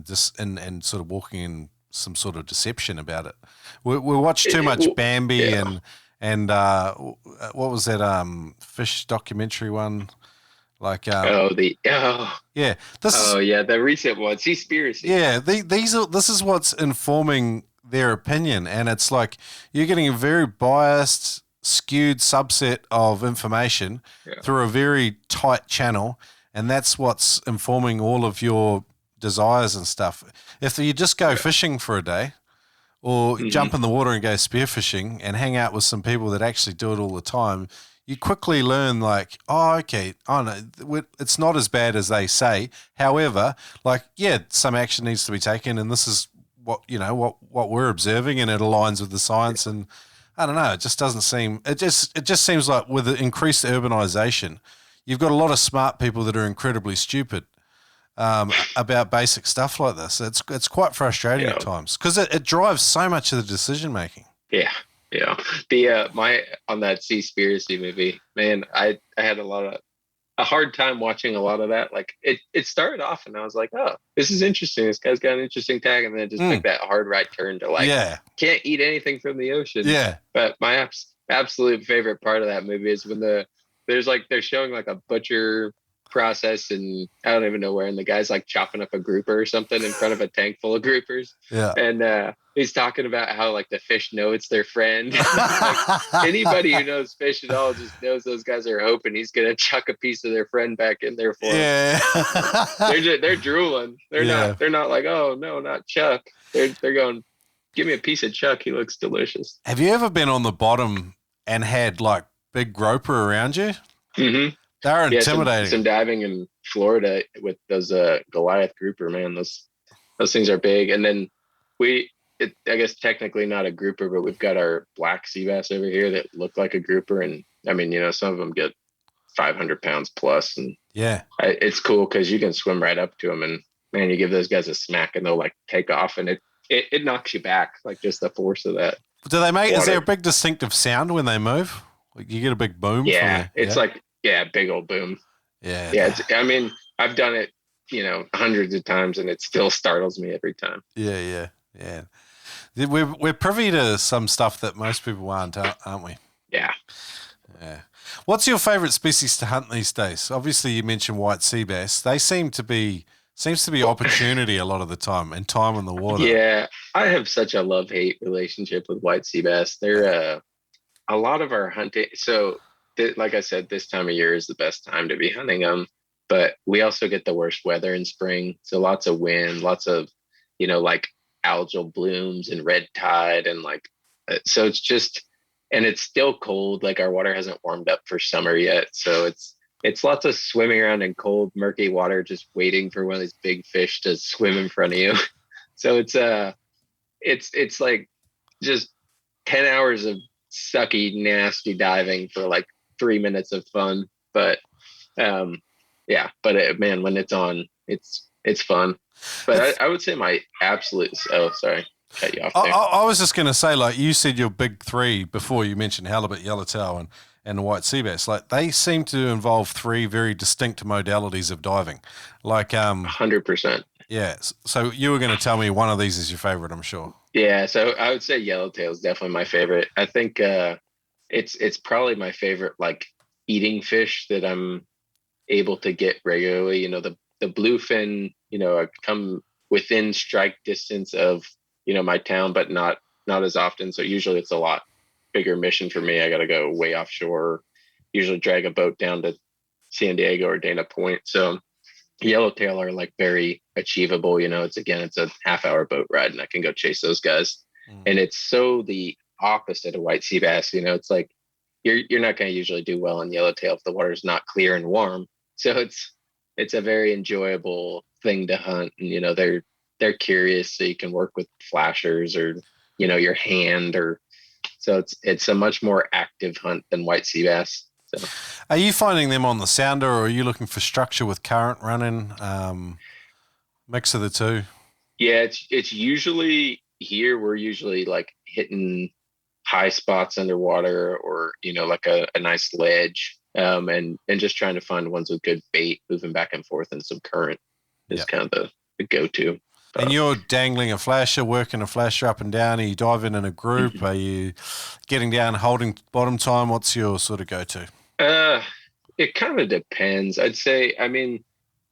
S1: sort of walking in some sort of deception about it. We watched too much Bambi and what was that fish documentary one? Like
S2: the recent one, Seaspiracy.
S1: Yeah, this is what's informing their opinion, and it's like you're getting a very biased, skewed subset of information through a very tight channel, and that's what's informing all of your desires and stuff. If you just go fishing for a day, or jump in the water and go spearfishing and hang out with some people that actually do it all the time, you quickly learn like, no, it's not as bad as they say. However, some action needs to be taken, and this is what we're observing, and it aligns with the science. And I don't know, it just doesn't seem. It just seems like with the increased urbanization, you've got a lot of smart people that are incredibly stupid about basic stuff like this. It's quite frustrating at times because it drives so much of the decision making.
S2: Yeah. Yeah. On that Seaspiracy movie, man, I had a hard time watching a lot of that. Like it started off and I was like, oh, this is interesting. This guy's got an interesting tag. And then it just took that hard right turn to can't eat anything from the ocean.
S1: Yeah.
S2: But my absolute favorite part of that movie is when they're showing like a butcher process, and I don't even know where, and the guy's like chopping up a grouper or something in front of a tank full of groupers.
S1: Yeah.
S2: And he's talking about how like the fish know it's their friend. Like, anybody who knows fish at all just knows those guys are hoping he's gonna chuck a piece of their friend back in there for them. They're drooling. They're not like, oh no, not Chuck. They're going, give me a piece of Chuck. He looks delicious.
S1: Have you ever been on the bottom and had like big groper around you?
S2: Mm-hmm.
S1: They're intimidating.
S2: Some diving in Florida with those Goliath grouper, man. Those things are big. And then I guess technically not a grouper, but we've got our black sea bass over here that look like a grouper. And I mean, some of them get 500 pounds plus. And it's cool because you can swim right up to them, and man, you give those guys a smack and they'll like take off, and it knocks you back, like just the force of that.
S1: Do they make? Water. Is there a big distinctive sound when they move? Like you get a big boom.
S2: Yeah, it's like. Yeah, big old boom. Yeah. I mean, I've done it, hundreds of times, and it still startles me every time.
S1: Yeah. We're privy to some stuff that most people aren't we?
S2: Yeah.
S1: What's your favorite species to hunt these days? Obviously, you mentioned white sea bass. They seems to be opportunity a lot of the time and time in the water.
S2: Yeah, I have such a love-hate relationship with white sea bass. They're a lot of our hunting. So. Like I said, this time of year is the best time to be hunting them, but we also get the worst weather in spring. So lots of wind, lots of, like algal blooms and red tide. And so it's just, and it's still cold. Like our water hasn't warmed up for summer yet. So it's lots of swimming around in cold, murky water, just waiting for one of these big fish to swim in front of you. So it's like just 10 hours of sucky, nasty diving for like 3 minutes of fun, but man, when it's on, it's fun. But I would say my absolute. Oh, sorry, cut you off there.
S1: I was just going to say, like you said, your big three before. You mentioned halibut, yellowtail, and the white sea bass. Like they seem to involve three very distinct modalities of diving. Like
S2: 100%.
S1: Yeah. So you were going to tell me one of these is your favorite, I'm sure.
S2: Yeah. So I would say yellowtail is definitely my favorite. I think. It's probably my favorite like eating fish that I'm able to get regularly. The bluefin, I come within strike distance of, my town, but not as often. So usually it's a lot bigger mission for me. I got to go way offshore, usually drag a boat down to San Diego or Dana Point. So yellowtail are like very achievable. It's a half-hour boat ride and I can go chase those guys. And it's so the opposite of white sea bass. It's like you're not going to usually do well in yellowtail if the water's not clear and warm. So it's a very enjoyable thing to hunt. And they're curious, so you can work with flashers or your hand, or so it's a much more active hunt than white sea bass. So
S1: Are you finding them on the sounder, or are you looking for structure with current running? Mix of the two.
S2: yeah, it's usually here. We're usually like hitting high spots underwater, or like a nice ledge, and just trying to find ones with good bait moving back and forth and some current is
S1: Yep.
S2: kind of the go-to.
S1: And you're dangling a flasher, working a flasher up and down. Are you diving in a group? Are you getting down, holding bottom time? What's your sort of go-to?
S2: uh it kind of depends. I'd say, I mean,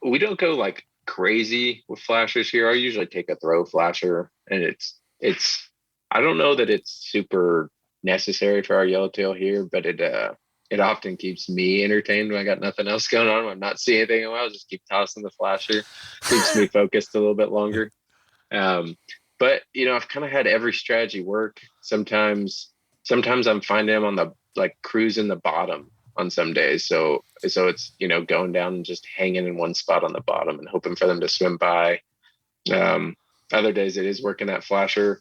S2: we don't go like crazy with flashers here. I usually take a throw flasher, and it's I don't know that it's super necessary for our yellowtail here, but it often keeps me entertained when I got nothing else going on. When I'm not seeing anything in a while, I'll just keep tossing the flasher. Keeps me focused a little bit longer. But I've kind of had every strategy work. Sometimes I'm finding them on the like cruising the bottom on some days. So it's going down and just hanging in one spot on the bottom and hoping for them to swim by. Other days it is working that flasher.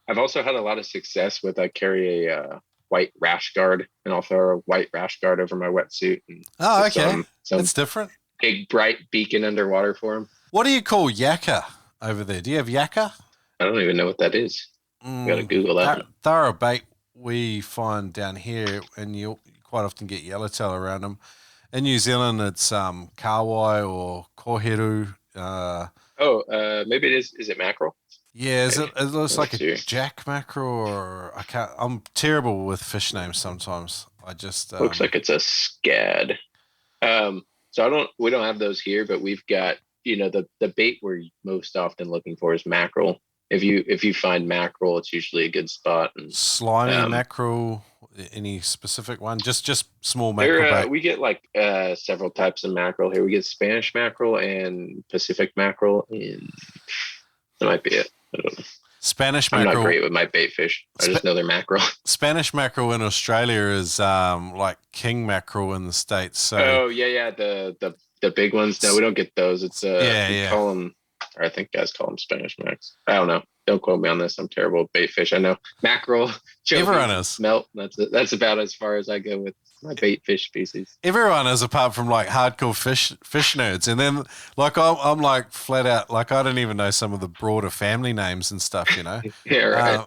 S2: I've also had a lot of success with I carry a white rash guard, and I'll throw a white rash guard over my wetsuit. And
S1: Oh, okay.
S2: some
S1: That's different.
S2: big bright beacon underwater for them.
S1: What do you call yakka over there? Do you have yakka?
S2: I don't even know what that is. Got to Google that.
S1: They're a bait we find down here, and you quite often get yellowtail around them. In New Zealand, it's kawai or koheru.
S2: Maybe it is. Is it mackerel?
S1: Yeah, it looks like
S2: see.
S1: a jack mackerel, or I can't. I'm terrible with fish names sometimes. I just
S2: Looks like it's a scad. So we don't have those here, but we've got the bait we're most often looking for is mackerel. If you find mackerel, it's usually a good spot. And
S1: slimy mackerel. Any specific one? Just small mackerel bait.
S2: We get like several types of mackerel here. We get Spanish mackerel and Pacific mackerel, and that might be it. I don't know.
S1: Spanish mackerel.
S2: I'm not great with my bait fish. I just know they're mackerel.
S1: Spanish mackerel in Australia is like king mackerel in the States. So
S2: the big ones. No, we don't get those. It's call them, or I think guys call them Spanish max. I don't know. Don't quote me on this. I'm terrible with bait fish. I know mackerel,
S1: everyone is
S2: smelt. That's about as far as I go with my bait fish species.
S1: Everyone is, apart from like hardcore fish nerds, and then like I'm like flat out like I don't even know some of the broader family names and stuff.
S2: Yeah, right.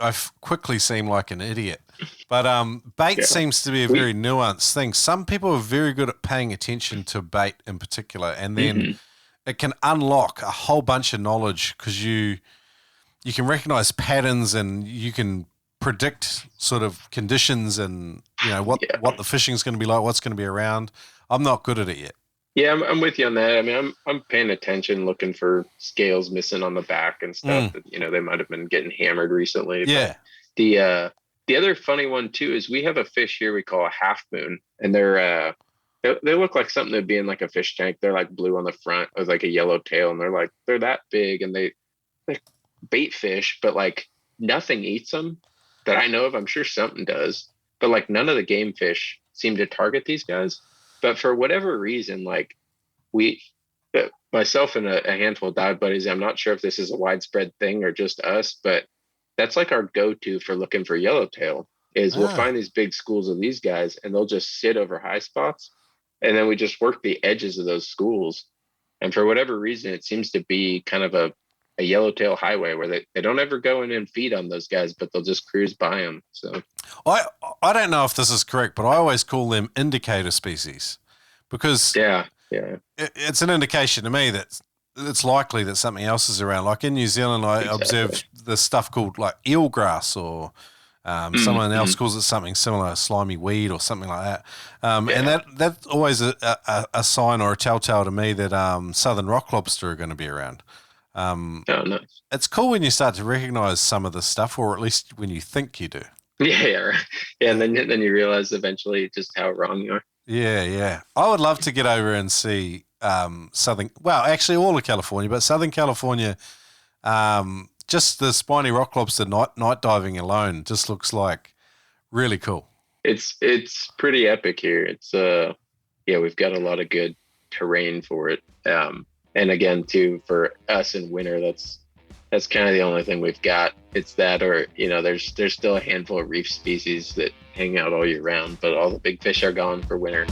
S1: I quickly seem like an idiot. But bait seems to be a very nuanced thing. Some people are very good at paying attention to bait in particular, and then it can unlock a whole bunch of knowledge because you can recognize patterns and you can predict sort of conditions and what the fishing is going to be like, what's going to be around. I'm not good at it yet.
S2: Yeah, I'm with you on that. I mean, I'm paying attention, looking for scales missing on the back and stuff that they might have been getting hammered recently.
S1: Yeah.
S2: But the other funny one too is we have a fish here we call a half moon, and they look like something that'd be in like a fish tank. They're like blue on the front with like a yellow tail, and they're that big, and they're bait fish, but like nothing eats them that I know of. I'm sure something does, but like none of the game fish seem to target these guys. But for whatever reason, like myself and a handful of dive buddies, I'm not sure if this is a widespread thing or just us, but that's like our go-to for looking for yellowtail is we'll find these big schools of these guys, and they'll just sit over high spots. And then we just work the edges of those schools. And for whatever reason, it seems to be kind of a yellowtail highway where they don't ever go in and feed on those guys, but they'll just cruise by them. So
S1: I don't know if this is correct, but I always call them indicator species because it's an indication to me that it's likely that something else is around. Like in New Zealand, I observed this stuff called like eelgrass, or someone else calls it something similar, slimy weed or something like that. And that's always a sign or a telltale to me that southern rock lobster are going to be around.
S2: Nice.
S1: It's cool when you start to recognize some of the stuff, or at least when you think you do.
S2: Yeah, and then you realize eventually just how wrong you are.
S1: Yeah. I would love to get over and see actually all of California, but Southern California, just the spiny rock lobster night diving alone just looks like really cool.
S2: It's pretty epic here. It's we've got a lot of good terrain for it. And again, too, for us in winter, that's kind of the only thing we've got. It's that, or there's still a handful of reef species that hang out all year round, but all the big fish are gone for winter.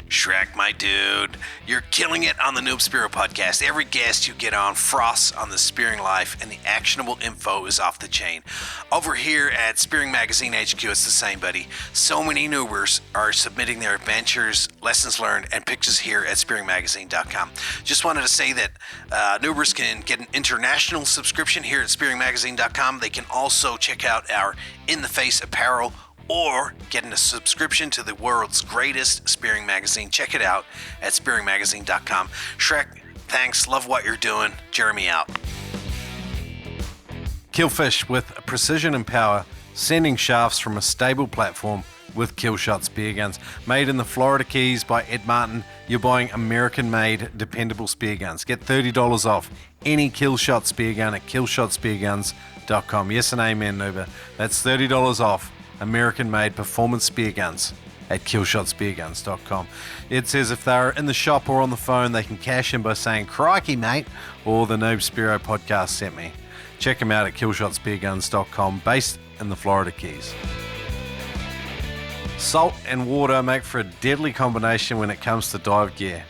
S1: Shrek, my dude, you're killing it on the Noob Spearo podcast. Every guest you get on froths on the spearing life, and the actionable info is off the chain. Over here at Spearing Magazine HQ, it's the same, buddy. So many noobers are submitting their adventures, lessons learned, and pictures here at spearingmagazine.com. Just wanted to say that noobers can get an international subscription here at spearingmagazine.com. They can also check out our In the Face apparel, or getting a subscription to the world's greatest spearing magazine. Check it out at spearingmagazine.com. Shrek, thanks. Love what you're doing. Jeremy out. Kill fish with precision and power, sending shafts from a stable platform with Killshot spear guns. Made in the Florida Keys by Ed Martin, you're buying American-made, dependable spear guns. Get $30 off any Killshot spear gun at killshotspearguns.com. Yes and amen, Nuba. That's $30 off American-made performance spear guns at killshotspearguns.com. It says if they're in the shop or on the phone, they can cash in by saying, "Crikey, mate," or the Noob Spearo podcast sent me. Check them out at killshotspearguns.com, based in the Florida Keys. Salt and water make for a deadly combination when it comes to dive gear.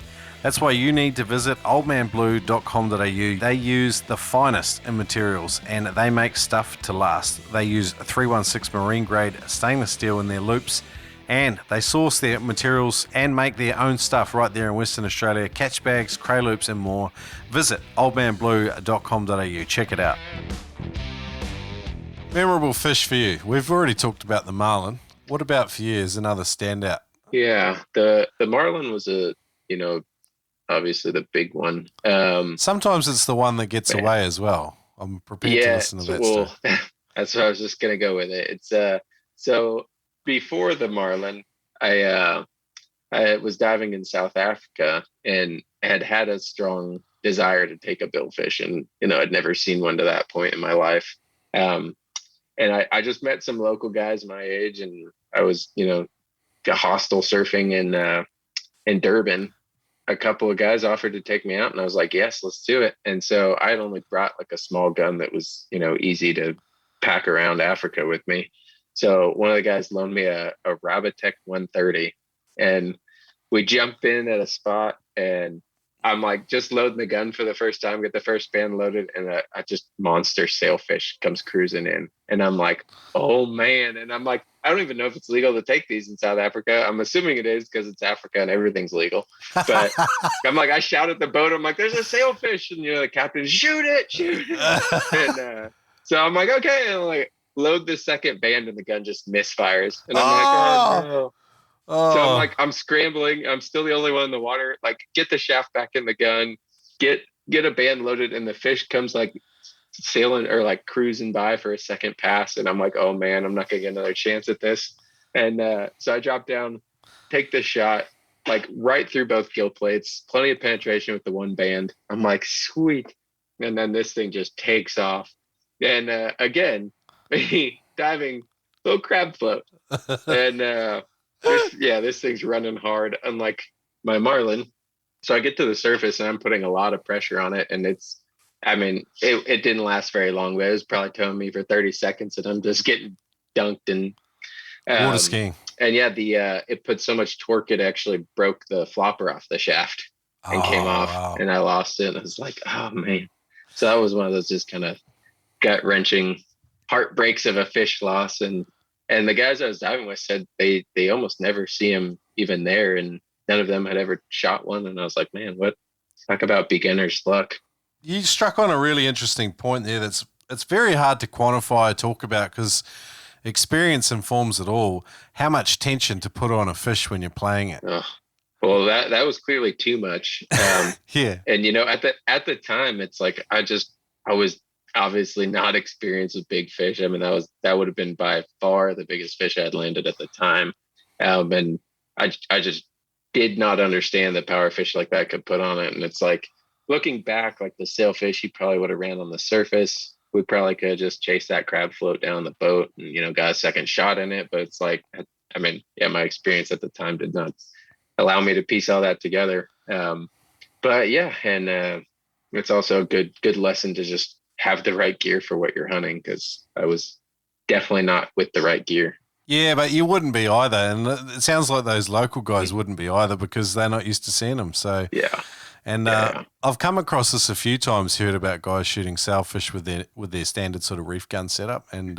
S1: That's why you need to visit oldmanblue.com.au. They use the finest in materials, and they make stuff to last. They use 316 marine grade stainless steel in their loops, and they source their materials and make their own stuff right there in Western Australia. Catch bags, cray loops, and more. Visit oldmanblue.com.au. Check it out. Memorable fish for you. We've already talked about the marlin. What about for you as another standout?
S2: Yeah, the marlin was obviously the big one.
S1: Sometimes it's the one that gets away as well. I'm prepared to listen to that stuff.
S2: That's what I was just gonna go with it. It's so before the marlin, I was diving in South Africa and had a strong desire to take a billfish, and I'd never seen one to that point in my life. And I just met some local guys my age, and I was hostel surfing in Durban. A couple of guys offered to take me out, and I was like, yes, let's do it. And so I had only brought like a small gun that was, easy to pack around Africa with me. So one of the guys loaned me a Rabbitech 130, and we jump in at a spot, and I'm like, just loading the gun for the first time, get the first band loaded, and I just monster sailfish comes cruising in. And I'm like, oh man. And I'm like, I don't even know if it's legal to take these in South Africa. I'm assuming it is because it's Africa and everything's legal. But I'm like, I shout at the boat. I'm like, there's a sailfish. And the captain, shoot it. And so I'm like, okay. And I'm like, load the second band, and the gun just misfires. And I'm like, oh no. Oh. So I'm like, I'm scrambling. I'm still the only one in the water. Like, get the shaft back in the gun, get a band loaded, and the fish comes like sailing or like cruising by for a second pass. And I'm like, oh man, I'm not gonna get another chance at this. And so I drop down, take the shot, like right through both gill plates, plenty of penetration with the one band. I'm like, sweet. And then this thing just takes off. And again, diving, little crab float. And this thing's running hard, unlike my marlin. So I get to the surface, and I'm putting a lot of pressure on it, and it didn't last very long, but it was probably towing me for 30 seconds, and I'm just getting dunked and
S1: water skiing.
S2: And it put so much torque, it actually broke the flopper off the shaft and came off. Wow. And I lost it. And I was like, oh man. So that was one of those just kind of gut wrenching heartbreaks of a fish loss. And the guys I was diving with said they almost never see him even there, and none of them had ever shot one. And I was like, man, talk about beginner's luck.
S1: You struck on a really interesting point there. It's very hard to quantify or talk about, because experience informs it all. How much tension to put on a fish when you're playing it?
S2: Oh, well, that was clearly too much.
S1: Yeah.
S2: And at the time, it's like I was obviously not experienced with big fish. I mean, that would have been by far the biggest fish I had landed at the time. And I just did not understand the power fish like that could put on it. And it's like, looking back, like the sailfish, he probably would have ran on the surface we probably could have just chased that crab float down the boat and, got a second shot in it. But it's like, I mean, yeah, my experience at the time did not allow me to piece all that together. But yeah, and it's also a good lesson to just have the right gear for what you're hunting, because I was definitely not with the right gear.
S1: Yeah, but you wouldn't be either. And it sounds like those local guys wouldn't be either because they're not used to seeing them. So
S2: Yeah.
S1: And I've come across this a few times, heard about guys shooting sailfish with their standard sort of reef gun setup. And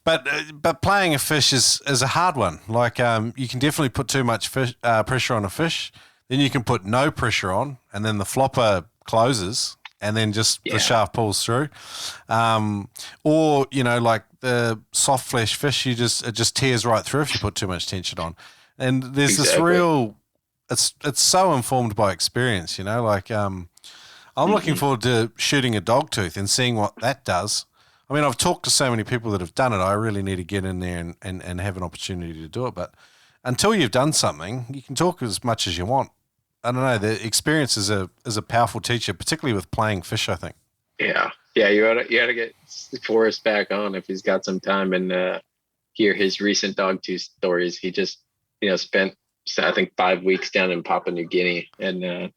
S1: but playing a fish is a hard one. Like you can definitely put too much pressure on a fish, then you can put no pressure on, and then the flopper closes, and then just the shaft pulls through. Or like the soft flesh fish, it just tears right through if you put too much tension on. And there's this real. It's so informed by experience, like I'm looking forward to shooting a dogtooth and seeing what that does. I mean, I've talked to so many people that have done it. I really need to get in there and have an opportunity to do it. But until you've done something, you can talk as much as you want. I don't know. The experience is a powerful teacher, particularly with playing fish, I think.
S2: Yeah. Yeah. You ought to get Forrest back on if he's got some time and hear his recent dogtooth stories. He just, spent, I think, 5 weeks down in Papua New Guinea, and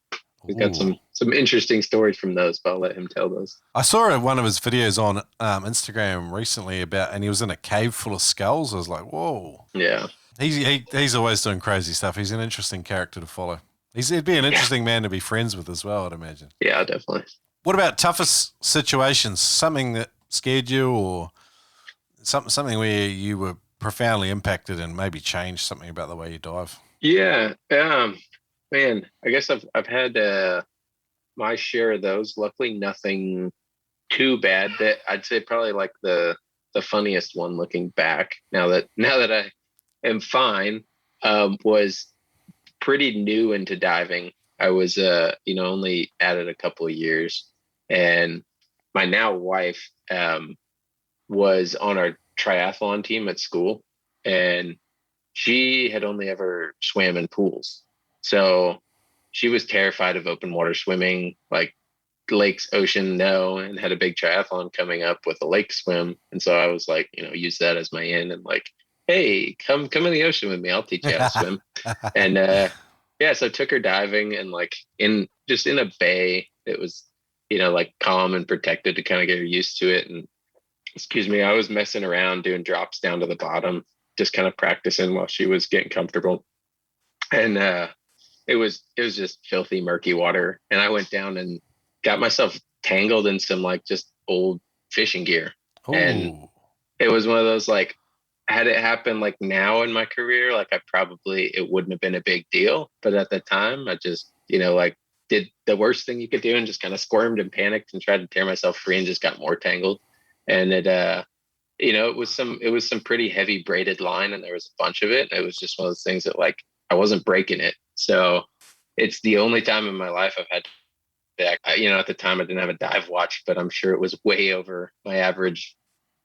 S2: we've got some interesting stories from those, but I'll let him tell those.
S1: I saw one of his videos on Instagram recently and he was in a cave full of skulls. I was like, whoa.
S2: Yeah.
S1: He's always doing crazy stuff. He's an interesting character to follow. He'd be an interesting man to be friends with as well, I'd imagine.
S2: Yeah, definitely.
S1: What about toughest situations? Something that scared you, or something where you were profoundly impacted and maybe changed something about the way you dive?
S2: Yeah, man, I guess I've had my share of those. Luckily, nothing too bad. That I'd say probably like the funniest one looking back. Now that I am fine, was pretty new into diving. I was only at it a couple of years, and my now wife was on our triathlon team at school, and she had only ever swam in pools. So she was terrified of open water swimming, like lakes, ocean, no, and had a big triathlon coming up with a lake swim. And so I was like, use that as my in and like, hey, come in the ocean with me. I'll teach you how to swim. And so I took her diving, and like in a bay, it was, like calm and protected to kind of get her used to it. And I was messing around doing drops down to the bottom, just kind of practicing while she was getting comfortable. And it was just filthy, murky water. And I went down and got myself tangled in some like just old fishing gear. Ooh. And it was one of those, like, had it happened like now in my career, like it wouldn't have been a big deal. But at the time, I just, like did the worst thing you could do and just kind of squirmed and panicked and tried to tear myself free and just got more tangled. And it was some pretty heavy braided line, and there was a bunch of it. And it was just one of those things that, like, I wasn't breaking it. So it's the only time in my life I've had that, at the time I didn't have a dive watch, but I'm sure it was way over my average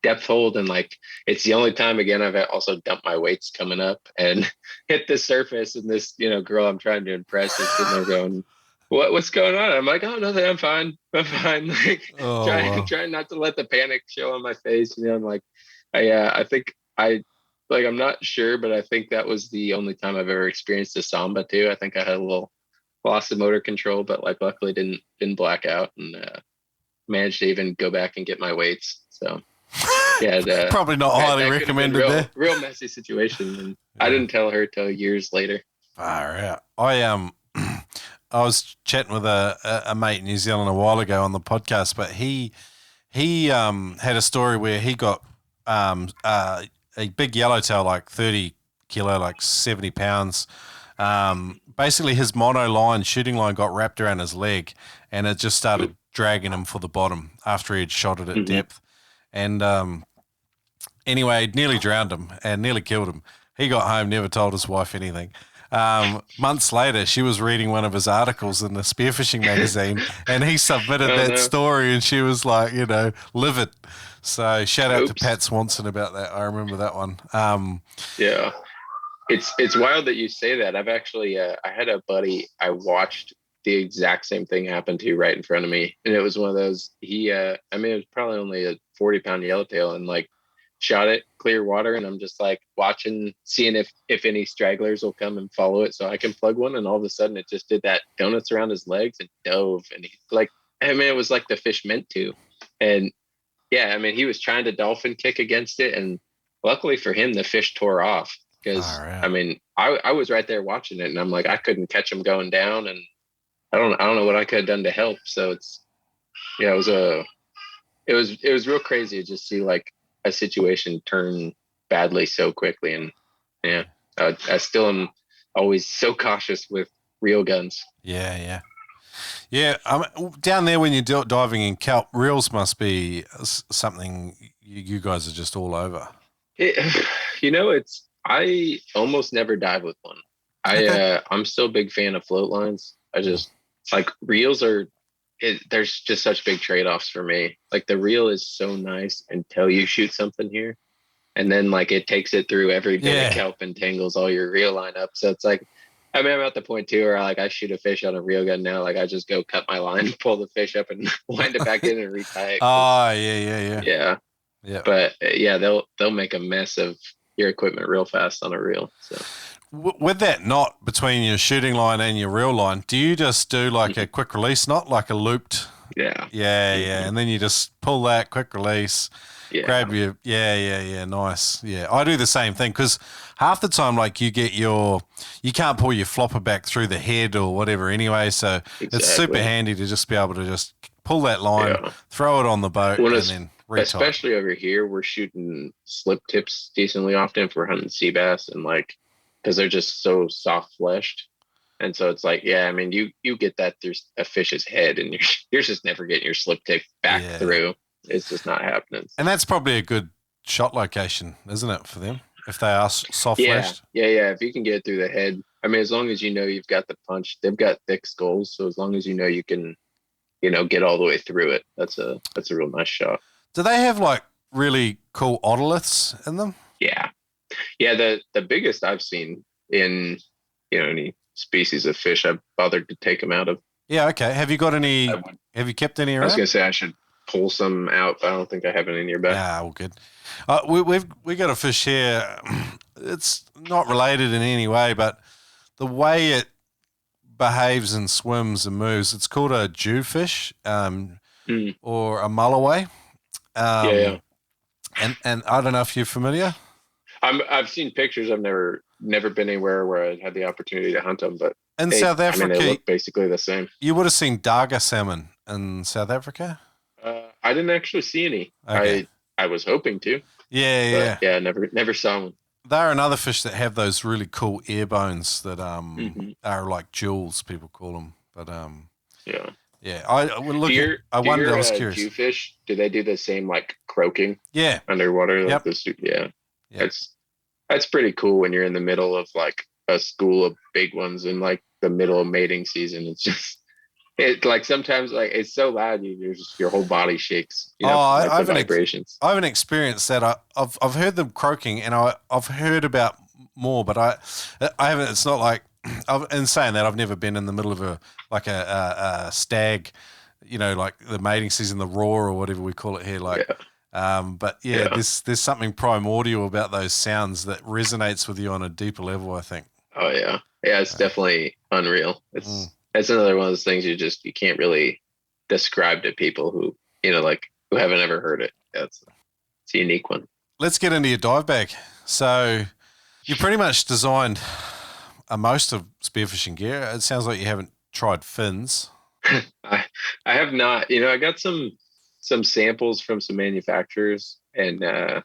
S2: depth hold. And like, it's the only time, again, I've also dumped my weights coming up and hit the surface. And this, girl I'm trying to impress is sitting there going, what's going on? I'm like, oh, nothing. I'm fine. Like, trying not to let the panic show on my face. I'm like, I think I'm not sure, but I think that was the only time I've ever experienced a samba too. I think I had a little loss of motor control, but like luckily didn't black out, and managed to even go back and get my weights. So yeah,
S1: probably not highly recommended there.
S2: Real messy situation, and I didn't tell her till years later.
S1: Far out. I was chatting with a mate in New Zealand a while ago on the podcast, but he had a story where he got a big yellowtail, like 30 kilo, like 70 pounds. Basically his mono line, shooting line, got wrapped around his leg, and it just started dragging him for the bottom after he'd shot it at depth. And anyway, it nearly drowned him and nearly killed him. He got home, never told his wife anything. Months later, she was reading one of his articles in the Spearfishing magazine, and he submitted that story, and she was like, livid. So shout out to Pat Swanson about that. I remember that one.
S2: Yeah, it's wild that you say that. I've actually I had a buddy I watched the exact same thing happened to right in front of me. And it was one of those, it was probably only a 40-pound yellowtail, and like shot it clear water. And I'm just like watching, seeing if any stragglers will come and follow it so I can plug one. And all of a sudden it just did that donuts around his legs and dove. And it was like the fish meant to. And yeah, I mean, he was trying to dolphin kick against it. And luckily for him, the fish tore off. Because I mean, I was right there watching it, and I'm like, I couldn't catch him going down, and I don't know what I could have done to help. So it was real crazy to just see like a situation turn badly so quickly. And yeah, I still am always so cautious with reel guns.
S1: Yeah. Down there when you're diving in kelp, reels must be something you guys are just all over.
S2: I almost never dive with one. I'm still a big fan of float lines. I just like reels there's just such big trade-offs for me. Like the reel is so nice until you shoot something here. And then like it takes it through every bit of kelp and tangles all your reel line up. So it's like, I mean, I'm at the point too where I shoot a fish on a reel gun now. Like I just go cut my line, pull the fish up and wind it back in and retie it.
S1: Oh, yeah.
S2: Yeah. But yeah, they'll make a mess of your equipment real fast on a reel. So
S1: with that knot between your shooting line and your reel line, do you just do like a quick release knot, like a looped?
S2: Yeah.
S1: And then you just pull that quick release, grab your nice. Yeah, I do the same thing because half the time, like you can't pull your flopper back through the head or whatever anyway. So It's super handy to just be able to just pull that line, throw it on the boat, and then retie.
S2: Especially over here, we're shooting slip tips decently often if we're hunting sea bass, and like because they're just so soft fleshed. And so it's like, I mean, you get that through a fish's head, and you're just never getting your slip tip back through. It's just not happening.
S1: And that's probably a good shot location, isn't it, for them, if they are soft fleshed?
S2: Yeah. If you can get it through the head, I mean, as long as you know you've got the punch, they've got thick skulls. So as long as you know you can, get all the way through it, that's a real nice shot.
S1: Do they have like really cool otoliths in them?
S2: Yeah. The biggest I've seen in any species of fish I've bothered to take them out of.
S1: Yeah. Okay. Have you got any? Have you kept any around?
S2: I was gonna say I should pull some out, but I don't think I have any nearby.
S1: Yeah, all good. We got a fish here. It's not related in any way, but the way it behaves and swims and moves, it's called a jewfish, or a mulloway. And I don't know if you're familiar.
S2: I've seen pictures. I've never been anywhere where I had the opportunity to hunt them, but
S1: in South Africa,
S2: they look basically the same.
S1: You would have seen darga salmon in South Africa.
S2: I didn't actually see any.
S1: Okay.
S2: I was hoping to.
S1: Yeah.
S2: Never saw one.
S1: They're another fish that have those really cool air bones that are like jewels, people call them. But I was curious.
S2: Jewfish, do they do the same like croaking?
S1: Yeah.
S2: Underwater.
S1: Yep.
S2: That's pretty cool when you're in the middle of like a school of big ones in like the middle of mating season. It's just like sometimes like it's so loud your whole body shakes.
S1: I haven't
S2: vibrations.
S1: I haven't experienced that. I've heard them croaking, and I've heard about more, but I haven't. It's not like in saying that I've never been in the middle of a stag, like the mating season, the roar or whatever we call it here, like. But there's something primordial about those sounds that resonates with you on a deeper level, I think.
S2: Oh yeah, it's definitely unreal. It's another one of those things you can't really describe to people who who haven't ever heard it. It's a unique one.
S1: Let's get into your dive bag. So you pretty much designed most of spearfishing gear. It sounds like you haven't tried fins.
S2: I have not. I got some samples from some manufacturers, and it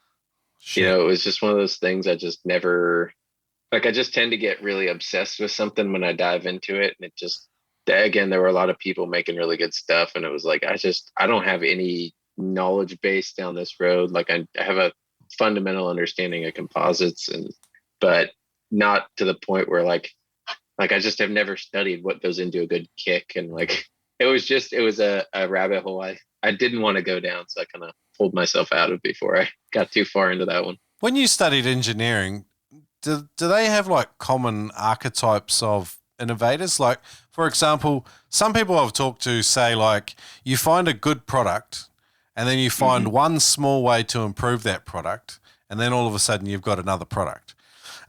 S2: was just one of those things I just never I just tend to get really obsessed with something when I dive into it, and it just again there were a lot of people making really good stuff, and it was like I don't have any knowledge base down this road. Like I have a fundamental understanding of composites, but not to the point where like I just have never studied what goes into a good kick, and like it was a rabbit hole I didn't want to go down, so I kind of pulled myself out of before I got too far into that one.
S1: When you studied engineering, do they have like common archetypes of innovators? Like, For example, some people I've talked to say like you find a good product and then you find one small way to improve that product, and then all of a sudden you've got another product.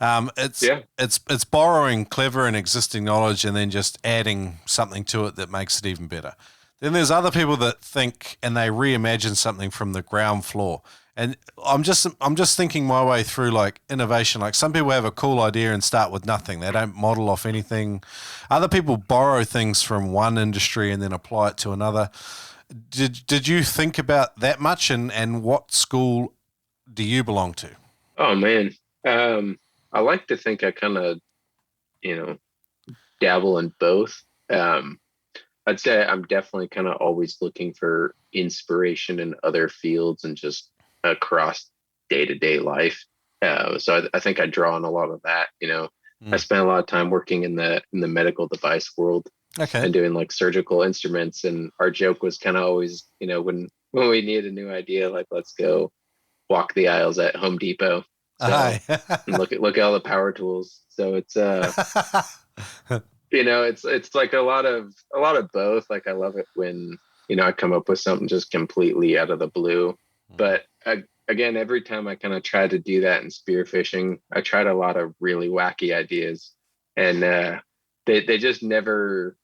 S1: It's borrowing clever and existing knowledge and then just adding something to it that makes it even better. Then there's other people that think and they reimagine something from the ground floor. And I'm just thinking my way through like innovation. Like some people have a cool idea and start with nothing. They don't model off anything. Other people borrow things from one industry and then apply it to another. Did you think about that much, and what school do you belong to?
S2: Oh man. I like to think I kind of, dabble in both. I'd say I'm definitely kind of always looking for inspiration in other fields and just across day-to-day life. So I think I draw on a lot of that. I spent a lot of time working in the medical device world.
S1: Okay.
S2: And doing like surgical instruments, and our joke was kind of always, when we need a new idea, like let's go walk the aisles at Home Depot. So, and look at all the power tools. So it's it's like a lot of both. Like I love it when I come up with something just completely out of the blue. But again, every time I kind of tried to do that in spearfishing, I tried a lot of really wacky ideas, and they just never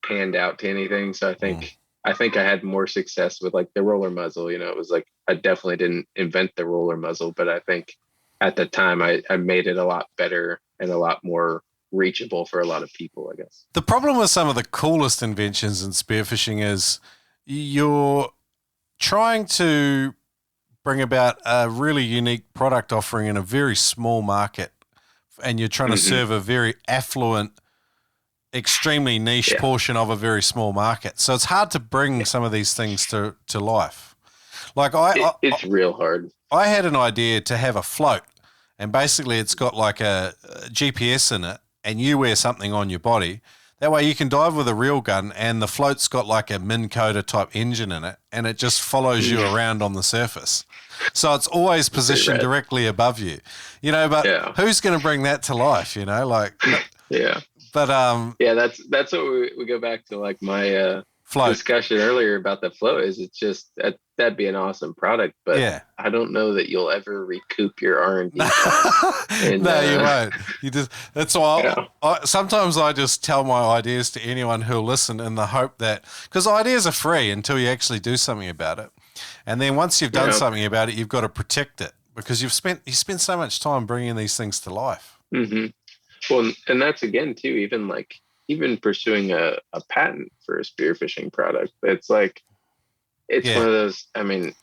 S2: panned out to anything. So I think I had more success with like the roller muzzle. It was like I definitely didn't invent the roller muzzle, but I think at the time I made it a lot better and a lot more reachable for a lot of people, I guess.
S1: The problem with some of the coolest inventions in spearfishing is you're trying to bring about a really unique product offering in a very small market, and you're trying to serve a very affluent, extremely niche portion of a very small market. So it's hard to bring some of these things to life. Like
S2: it's real hard.
S1: I had an idea to have a float, and basically it's got like a GPS in it, and you wear something on your body. That way you can dive with a reel gun, and the float's got like a Minn Kota type engine in it, and it just follows you around on the surface. So it's always positioned directly above you, but who's going to bring that to life,
S2: Yeah.
S1: But
S2: that's what we go back to, like my
S1: float
S2: discussion earlier about the float. Is it's just that'd be an awesome product, but I don't know that you'll ever recoup your R&D.
S1: No, you won't. That's why sometimes I just tell my ideas to anyone who'll listen, in the hope that, because ideas are free until you actually do something about it, and then once you've done something about it, you've got to protect it, because you spent so much time bringing these things to life.
S2: Mm-hmm. Well, and that's again too, even pursuing a patent for a spearfishing product. It's one of those, I mean,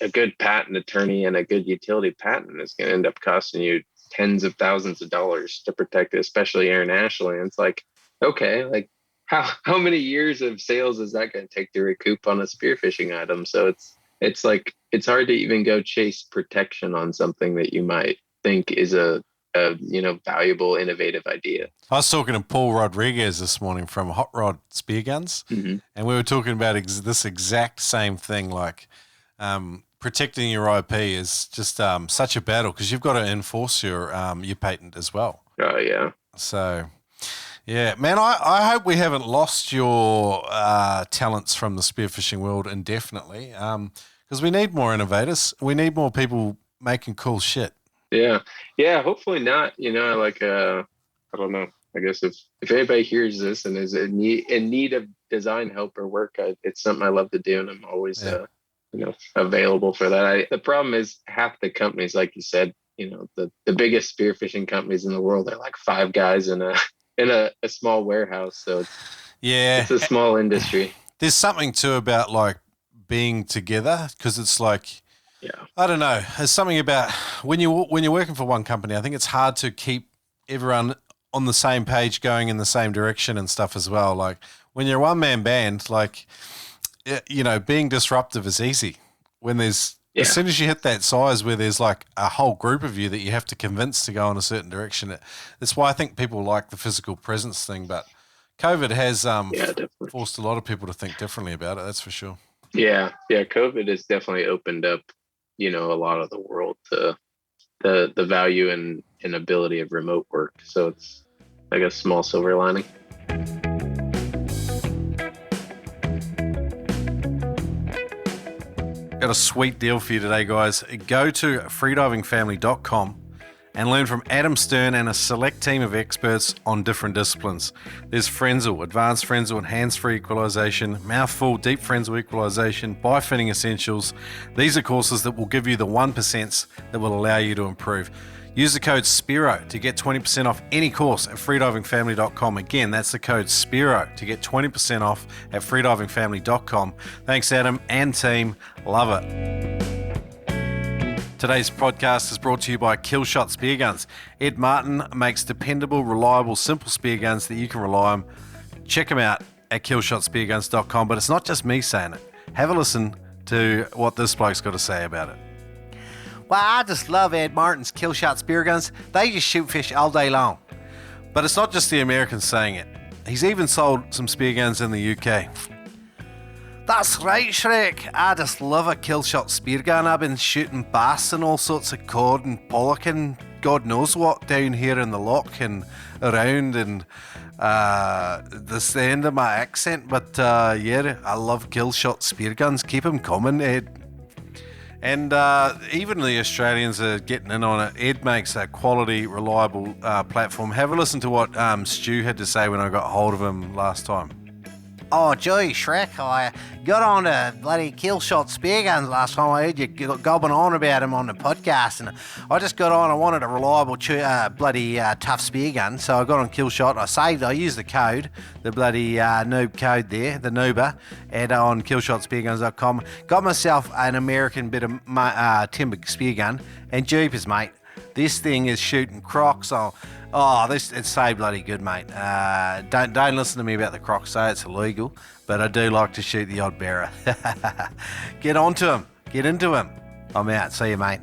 S2: a good patent attorney and a good utility patent is going to end up costing you tens of thousands of dollars to protect it, especially internationally. And it's like, okay, like how many years of sales is that going to take to recoup on a spearfishing item? So it's like, it's hard to even go chase protection on something that you might think is a valuable, innovative idea.
S1: I was talking to Paul Rodriguez this morning from Hot Rod Spear Guns, and we were talking about this exact same thing. Like, protecting your IP is just such a battle, because you've got to enforce your patent as well.
S2: Oh yeah.
S1: So, yeah, man, I hope we haven't lost your talents from the spearfishing world indefinitely, because we need more innovators. We need more people making cool shit.
S2: Yeah. Hopefully not. I don't know. I guess if anybody hears this and is in need of design help or work, it's something I love to do, and I'm always available for that. The problem is half the companies, like you said, the biggest spearfishing companies in the world are like 5 guys in a small warehouse. So it's a small industry.
S1: There's something too about like being together, because it's like, I don't know. There's something about when you're working for one company, I think it's hard to keep everyone on the same page, going in the same direction and stuff as well. Like when you're a one-man band, like, being disruptive is easy. When as soon as you hit that size where there's like a whole group of you that you have to convince to go in a certain direction, that's why I think people like the physical presence thing. But COVID has forced a lot of people to think differently about it. That's for sure.
S2: Yeah. COVID has definitely opened up, a lot of the world to the value and ability of remote work. So it's like a small silver lining.
S1: Got a sweet deal for you today, guys. Go to freedivingfamily.com and learn from Adam Stern and a select team of experts on different disciplines. There's Frenzel, Advanced Frenzel and Hands-Free Equalization, Mouthful, Deep Frenzel Equalization, Bifitting Essentials. These are courses that will give you the 1% that will allow you to improve. Use the code SPIRO to get 20% off any course at freedivingfamily.com. Again, that's the code SPIRO to get 20% off at freedivingfamily.com. Thanks, Adam and team. Love it. Today's podcast is brought to you by Killshot Spear Guns. Ed Martin makes dependable, reliable, simple spear guns that you can rely on. Check them out at killshotspearguns.com. But it's not just me saying it. Have a listen to what this bloke's got to say about it.
S3: Well, I just love Ed Martin's Killshot Spear Guns. They just shoot fish all day long.
S1: But it's not just the Americans saying it. He's even sold some spear guns in the UK.
S3: That's right, Shrek. I just love a Killshot Spear Gun. I've been shooting bass and all sorts of cod and pollock and God knows what down here in the loch and around, and this the end of my accent, but yeah, I love Killshot Spear Guns. Keep them coming, Ed. And even the Australians are getting in on it. Ed makes a quality, reliable platform. Have a listen to what Stu had to say when I got hold of him last time. Oh, gee, Shrek, I got on to bloody Killshot Spear Guns last time. I heard you gobbing on about him on the podcast, and I just got on. I wanted a reliable, bloody tough spear gun, so I got on Killshot. I used the code, the bloody noob code there, the noober, and on killshotspearguns.com. Got myself an American bit of timber spear gun, and jeepers, mate, this thing is shooting crocs. It's so bloody good, mate. Don't listen to me about the crocs, say it's illegal, but I do like to shoot the odd bearer. Get onto him. Get into him. I'm out. See you, mate.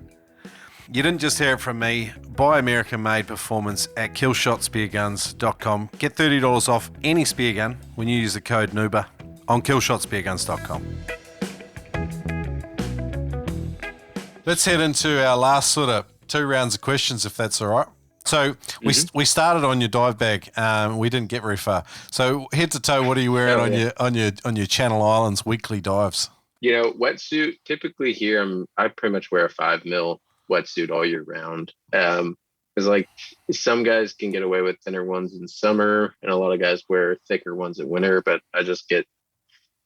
S1: You didn't just hear it from me. Buy American-made performance at killshotspearguns.com. Get $30 off any spear gun when you use the code NUBA on killshotspearguns.com. Let's head into our last sort of 2 rounds of questions, if that's all right. So we started on your dive bag. We didn't get very far. So head to toe, what are you wearing on your Channel Islands weekly dives?
S2: You know, wetsuit. Typically here, I pretty much wear a 5mm wetsuit all year round. Because like some guys can get away with thinner ones in summer, and a lot of guys wear thicker ones in winter. But I just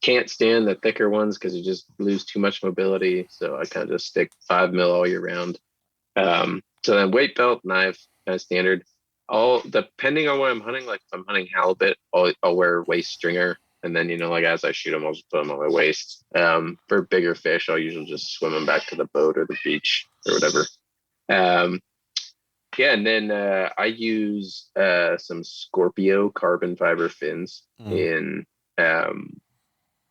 S2: can't stand the thicker ones because you just lose too much mobility. So I kind of just stick 5mm all year round. So then weight belt, knife, kind of standard. All depending on what I'm hunting. Like if I'm hunting halibut, I'll wear a waist stringer, and then like as I shoot them, I'll just put them on my waist. For bigger fish, I'll usually just swim them back to the boat or the beach or whatever. And then I use some Scorpio carbon fiber fins in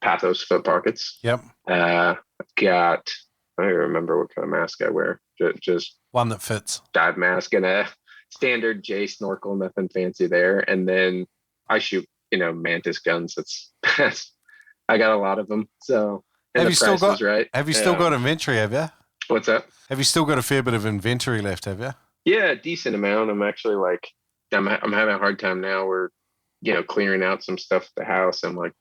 S2: Pathos foot pockets.
S1: Yep.
S2: I've got. I don't remember what kind of mask I wear. Just
S1: one that fits.
S2: Dive mask and a standard J snorkel, nothing fancy there. And then I shoot, Mantis guns. That's I got a lot of them. So
S1: have you still got
S2: right?
S1: Have you still got inventory? Have you?
S2: What's that?
S1: Have you still got a fair bit of inventory left? Have you?
S2: Yeah, a decent amount. I'm actually I'm having a hard time now. We're clearing out some stuff at the house. I'm like,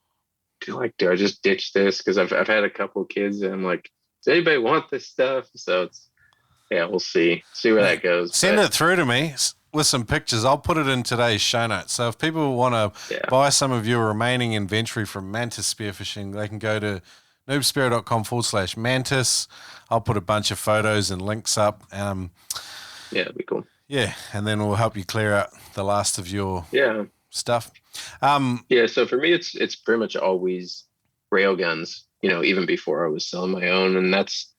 S2: do I just ditch this? Because I've had a couple of kids, and I'm like, does anybody want this stuff? So we'll see where that goes.
S1: Send it through to me with some pictures. I'll put it in today's show notes. So if people want to buy some of your remaining inventory from Mantis Spearfishing, they can go to noobspearo.com/Mantis. I'll put a bunch of photos and links up.
S2: It'd be cool.
S1: Yeah, and then we'll help you clear out the last of your stuff.
S2: So for me, it's pretty much always rail guns. Even before I was selling my own, and that's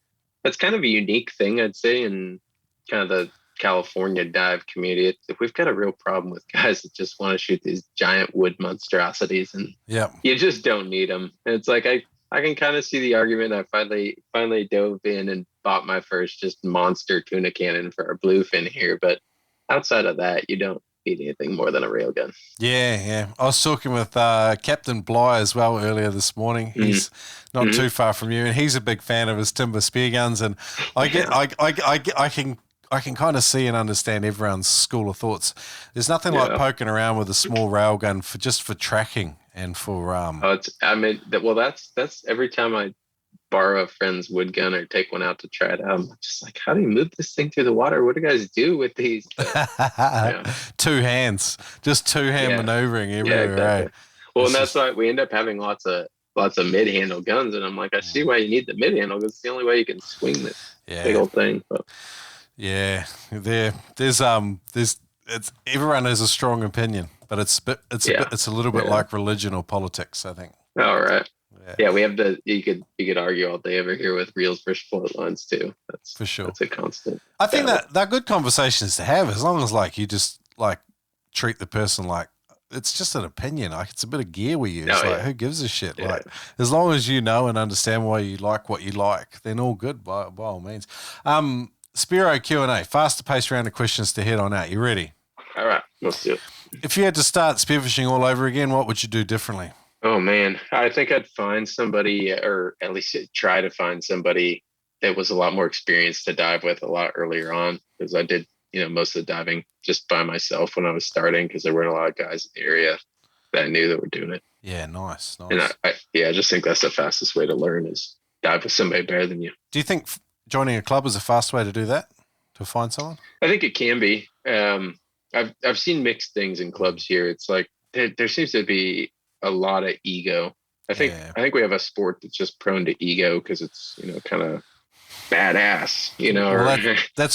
S2: kind of a unique thing, I'd say, in kind of the California dive community. We've got a real problem with guys that just want to shoot these giant wood monstrosities, and you just don't need them. And it's like I can kind of see the argument. I finally dove in and bought my first just monster tuna cannon for our bluefin here, but outside of that, you don't need anything more than a railgun.
S1: Yeah. I was talking with Captain Bly as well earlier this morning. He's not too far from you, and he's a big fan of his timber spear guns. And I can kind of see and understand everyone's school of thoughts. There's nothing like poking around with a small railgun for tracking and for
S2: that's every time borrow a friend's wood gun or take one out to try it out. I'm just like, how do you move this thing through the water? What do you guys do with these? But, yeah.
S3: Two hands, just two-hand maneuvering everywhere.
S2: Exactly.
S3: Right?
S2: Well, and that's why we end up having lots of mid-handle guns, and I'm like, I see why you need the mid-handle because it's the only way you can swing this big old thing. But.
S3: Yeah, there's it's everyone has a strong opinion, but it's a little bit like religion or politics, I think.
S2: All right. Yeah, we have you could argue all day over here with reels versus float lines too. That's for sure. That's a constant.
S3: I think that they're good conversations to have as long as like you just like treat the person like it's just an opinion. Like it's a bit of gear we use. Who gives a shit? Yeah. Like as long as you know and understand why you like what you like, then all good by all means. Spearo Q&A, faster paced round of questions to head on out. You ready?
S2: All right, let's do it.
S3: If you had to start spearfishing all over again, what would you do differently?
S2: Oh man, I think I'd find somebody, or at least try to find somebody that was a lot more experienced to dive with a lot earlier on, because I did, most of the diving just by myself when I was starting, because there weren't a lot of guys in the area that I knew that were doing it.
S3: Yeah, nice.
S2: And I just think that's the fastest way to learn is dive with somebody better than you.
S3: Do you think joining a club is a fast way to do that, to find someone?
S2: I think it can be. I've seen mixed things in clubs here. It's like there seems to be a lot of ego. I think we have a sport that's just prone to ego because it's kind of badass.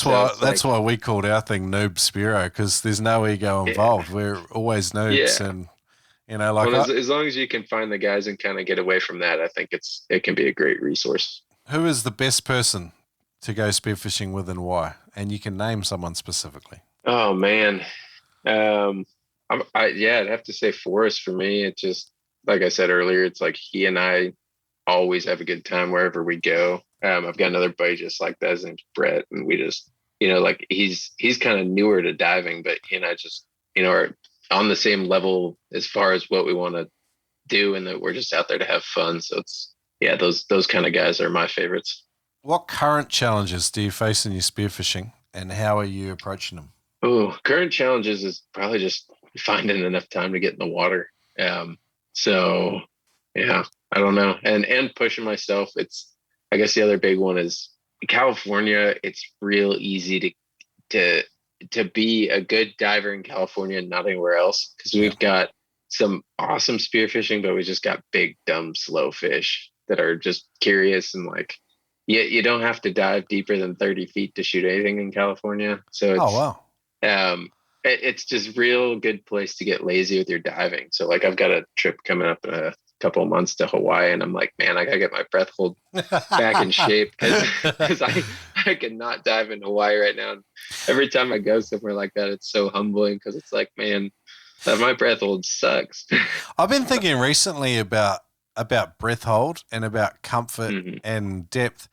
S3: Well, that's why we called our thing Noob Spearo, because there's no ego involved. We're always noobs, and
S2: as long as you can find the guys and kind of get away from that, I think it can be a great resource.
S3: Who is the best person to go spearfishing with and why? And you can name someone specifically.
S2: Oh man. I'd have to say Forrest for me. It just, like I said earlier, it's like he and I always have a good time wherever we go. I've got another buddy just like that. His name's Brett, and we just, he's kind of newer to diving, but he and I just, are on the same level as far as what we want to do, and that we're just out there to have fun. So it's, those kind of guys are my favorites.
S3: What current challenges do you face in your spearfishing, and how are you approaching them?
S2: Oh, current challenges is probably just finding enough time to get in the water. So yeah, I don't know. And pushing myself. I guess the other big one is California. It's real easy to be a good diver in California and not anywhere else, because we've got some awesome spearfishing, but we just got big, dumb, slow fish that are just curious, and like, you don't have to dive deeper than 30 feet to shoot anything in California. So it's just real good place to get lazy with your diving. So like, I've got a trip coming up in a couple of months to Hawaii, and I'm like, man, I gotta get my breath hold back in shape, because I cannot dive in Hawaii right now. And every time I go somewhere like that, it's so humbling, because it's like, man, my breath hold sucks.
S3: I've been thinking recently about breath hold and about comfort and depth.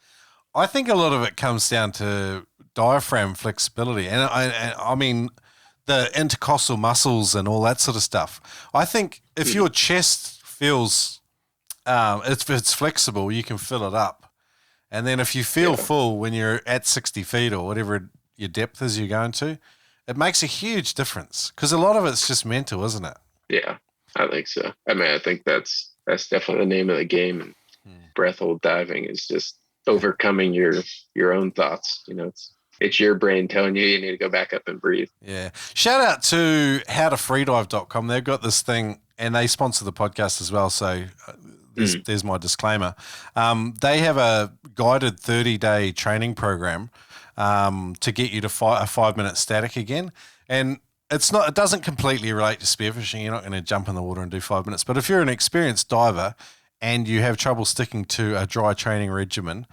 S3: I think a lot of it comes down to diaphragm flexibility, and I mean the intercostal muscles and all that sort of stuff. I think if your chest feels, if it's flexible, you can fill it up, and then if you feel full when you're at 60 feet or whatever your depth is you're going to, it makes a huge difference, because a lot of it's just mental, isn't it?
S2: Yeah, I think so. I mean, I think that's definitely the name of the game, and breath hold diving is just overcoming your own thoughts. It's your brain telling you need to go back up and breathe.
S3: Yeah. Shout out to howtofreedive.com. They've got this thing, and they sponsor the podcast as well. So there's my disclaimer. They have a guided 30-day training program to get you to a 5-minute static again. And it doesn't completely relate to spearfishing. You're not going to jump in the water and do 5 minutes. But if you're an experienced diver and you have trouble sticking to a dry training regimen,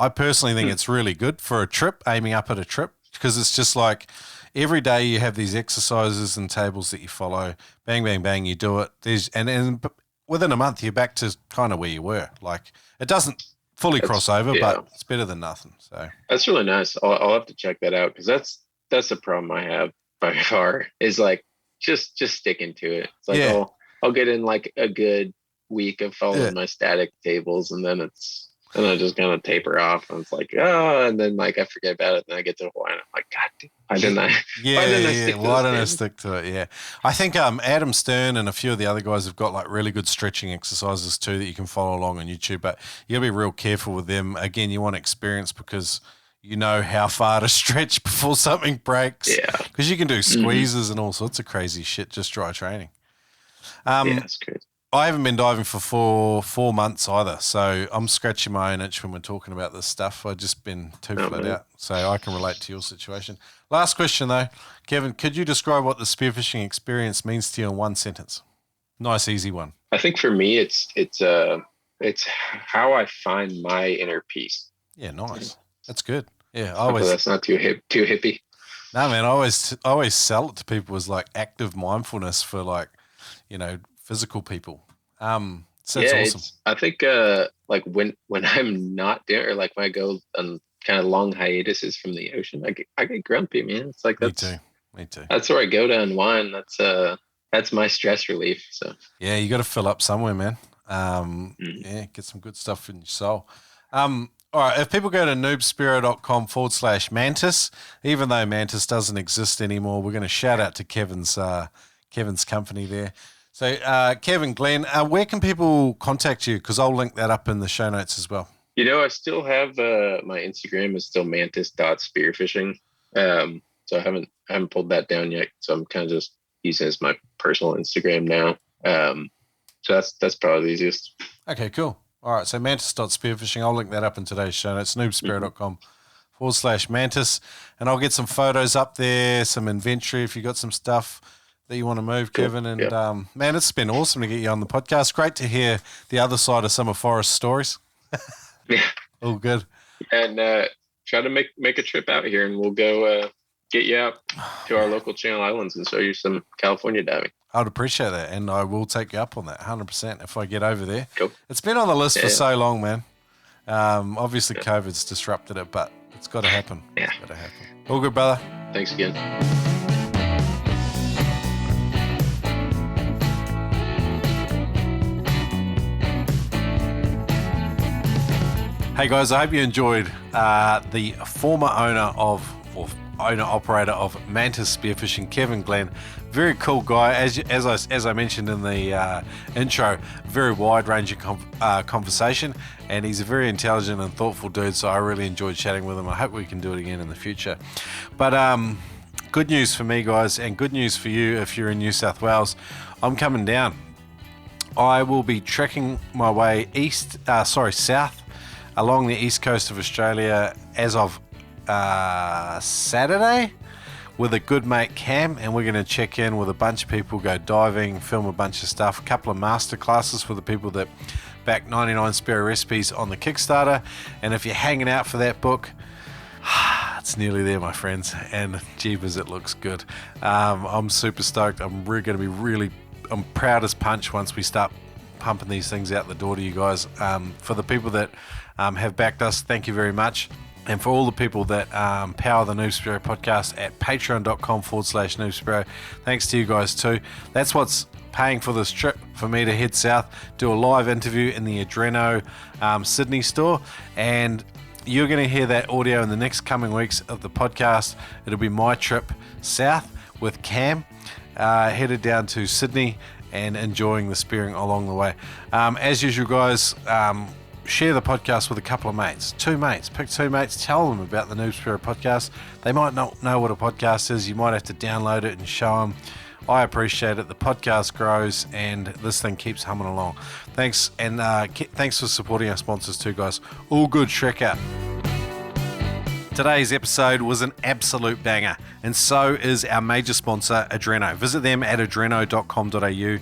S3: I personally think it's really good for a trip, aiming up at a trip, because it's just like every day you have these exercises and tables that you follow. Bang, bang, bang, you do it. And within a month, you're back to kind of where you were. Like, it doesn't fully cross over, but it's better than nothing. So
S2: that's really nice. I'll have to check that out, because that's the problem I have by far, is like just sticking to it. It's like I'll get in like a good week of following my static tables, and then it's And I just kind of taper off. And it's like, oh, and then like I forget about it. And I get to Hawaii and I'm like, God damn, why didn't I?
S1: Yeah,
S2: why didn't I stick to
S1: Why
S2: this
S1: didn't I
S2: thing?
S1: stick to it? Yeah. I think Adam Stern and a few of the other guys have got like really good stretching exercises too that you can follow along on YouTube. But you got to be real careful with them. Again, you want experience because you know how far to stretch before something breaks.
S2: Yeah.
S1: Because you can do squeezes and all sorts of crazy shit just dry training.
S2: Yeah, it's crazy.
S1: I haven't been diving for 4 months either, so I'm scratching my own itch when we're talking about this stuff. I've just been too flat out, so I can relate to your situation. Last question though, Kevin, could you describe what the spearfishing experience means to you in one sentence? Nice, easy one.
S2: I think for me, it's how I find my inner peace.
S1: Yeah, nice. That's good. Yeah,
S2: Hopefully that's not too hippie.
S1: No, man, I always sell it to people as like active mindfulness for like, physical people. So that's awesome.
S2: I think like when I'm not there, or like when I go on kind of long hiatuses from the ocean, I get grumpy, man. It's like
S1: Me too.
S2: That's where I go to unwind. That's my stress relief. So
S1: yeah, you got to fill up somewhere, man. Yeah, get some good stuff in your soul. All right, if people go to noobspearo.com/Mantis, even though Mantis doesn't exist anymore, we're going to shout out to Kevin's company there. So, Kevin Glen, where can people contact you? Because I'll link that up in the show notes as well.
S2: I still have my Instagram is still mantis.spearfishing. So I haven't pulled that down yet. So I'm kind of just using it as my personal Instagram now. So that's probably the easiest.
S1: Okay, cool. All right, so mantis.spearfishing. I'll link that up in today's show notes, noobspearo.com/Mantis. And I'll get some photos up there, some inventory if you got some stuff that you want to move, cool. Kevin. And man, it's been awesome to get you on the podcast. Great to hear the other side of some of Forrest's stories.
S2: Yeah.
S1: All good.
S2: And try to make a trip out here, and we'll go get you out to our local Channel Islands and show you some California diving.
S1: I'd appreciate that, and I will take you up on that 100% if I get over there.
S2: Cool.
S1: It's been on the list for so long, man. Obviously, COVID's disrupted it, but it's got to happen.
S2: Yeah.
S1: It's got to happen. All good, brother.
S2: Thanks again.
S1: Hey guys, I hope you enjoyed the former owner-operator of Mantis Spearfishing, Kevin Glen. Very cool guy. As I mentioned in the intro, very wide-ranging conversation, and he's a very intelligent and thoughtful dude, so I really enjoyed chatting with him. I hope we can do it again in the future. But good news for me, guys, and good news for you if you're in New South Wales. I'm coming down. I will be trekking my way south along the east coast of Australia as of Saturday with a good mate Cam, and we're going to check in with a bunch of people, go diving, film a bunch of stuff, a couple of master classes for the people that back 99 Spearo Recipes on the Kickstarter. And if you're hanging out for that book, it's nearly there, my friends, and jeepers, it looks good. I'm super stoked. I'm proud as punch once we start pumping these things out the door to you guys. For the people that have backed us, thank you very much. And for all the people that power the Noob Spearo podcast at patreon.com/Noob Spearo, thanks to you guys too. That's what's paying for this trip for me to head south, do a live interview in the Adreno Sydney store, and you're going to hear that audio in the next coming weeks of the podcast. It'll be my trip south with Cam, headed down to Sydney and enjoying the spearing along the way. As usual, guys, share the podcast with a couple of mates. Pick two mates, tell them about the Noob Spearo podcast. They might not know what a podcast is. You might have to download it and show them. I appreciate it. The podcast grows and this thing keeps humming along. Thanks, and thanks for supporting our sponsors too, guys. All good, Shrek out. Today's episode was an absolute banger, and so is our major sponsor, Adreno. Visit them at adreno.com.au.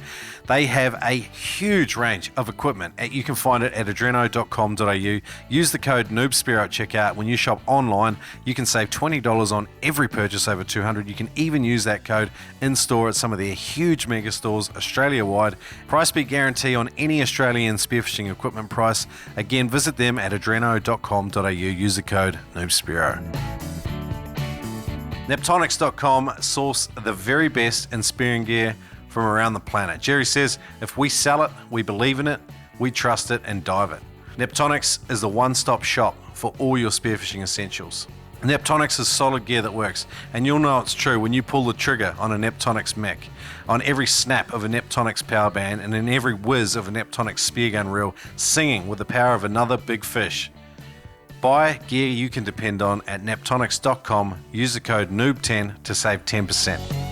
S1: They have a huge range of equipment. You can find it at adreno.com.au. Use the code NoobSpearo at checkout. When you shop online, you can save $20 on every purchase over $200. You can even use that code in-store at some of their huge mega stores Australia-wide. Price beat guarantee on any Australian spearfishing equipment price. Again, visit them at adreno.com.au. Use the code NoobSpearo. Neptonics.com source the very best in spearing gear from around the planet. Jerry says, if we sell it, we believe in it, we trust it, and dive it.
S3: Neptonics is the one-stop shop for all your spearfishing essentials. Neptonics is solid gear that works, and you'll know it's true when you pull the trigger on a Neptonics mic, on every snap of a Neptonics power band, and in every whiz of a Neptonics spear gun reel, singing with the power of another big fish. Buy gear you can depend on at neptonics.com. Use the code NOOB10 to save 10%.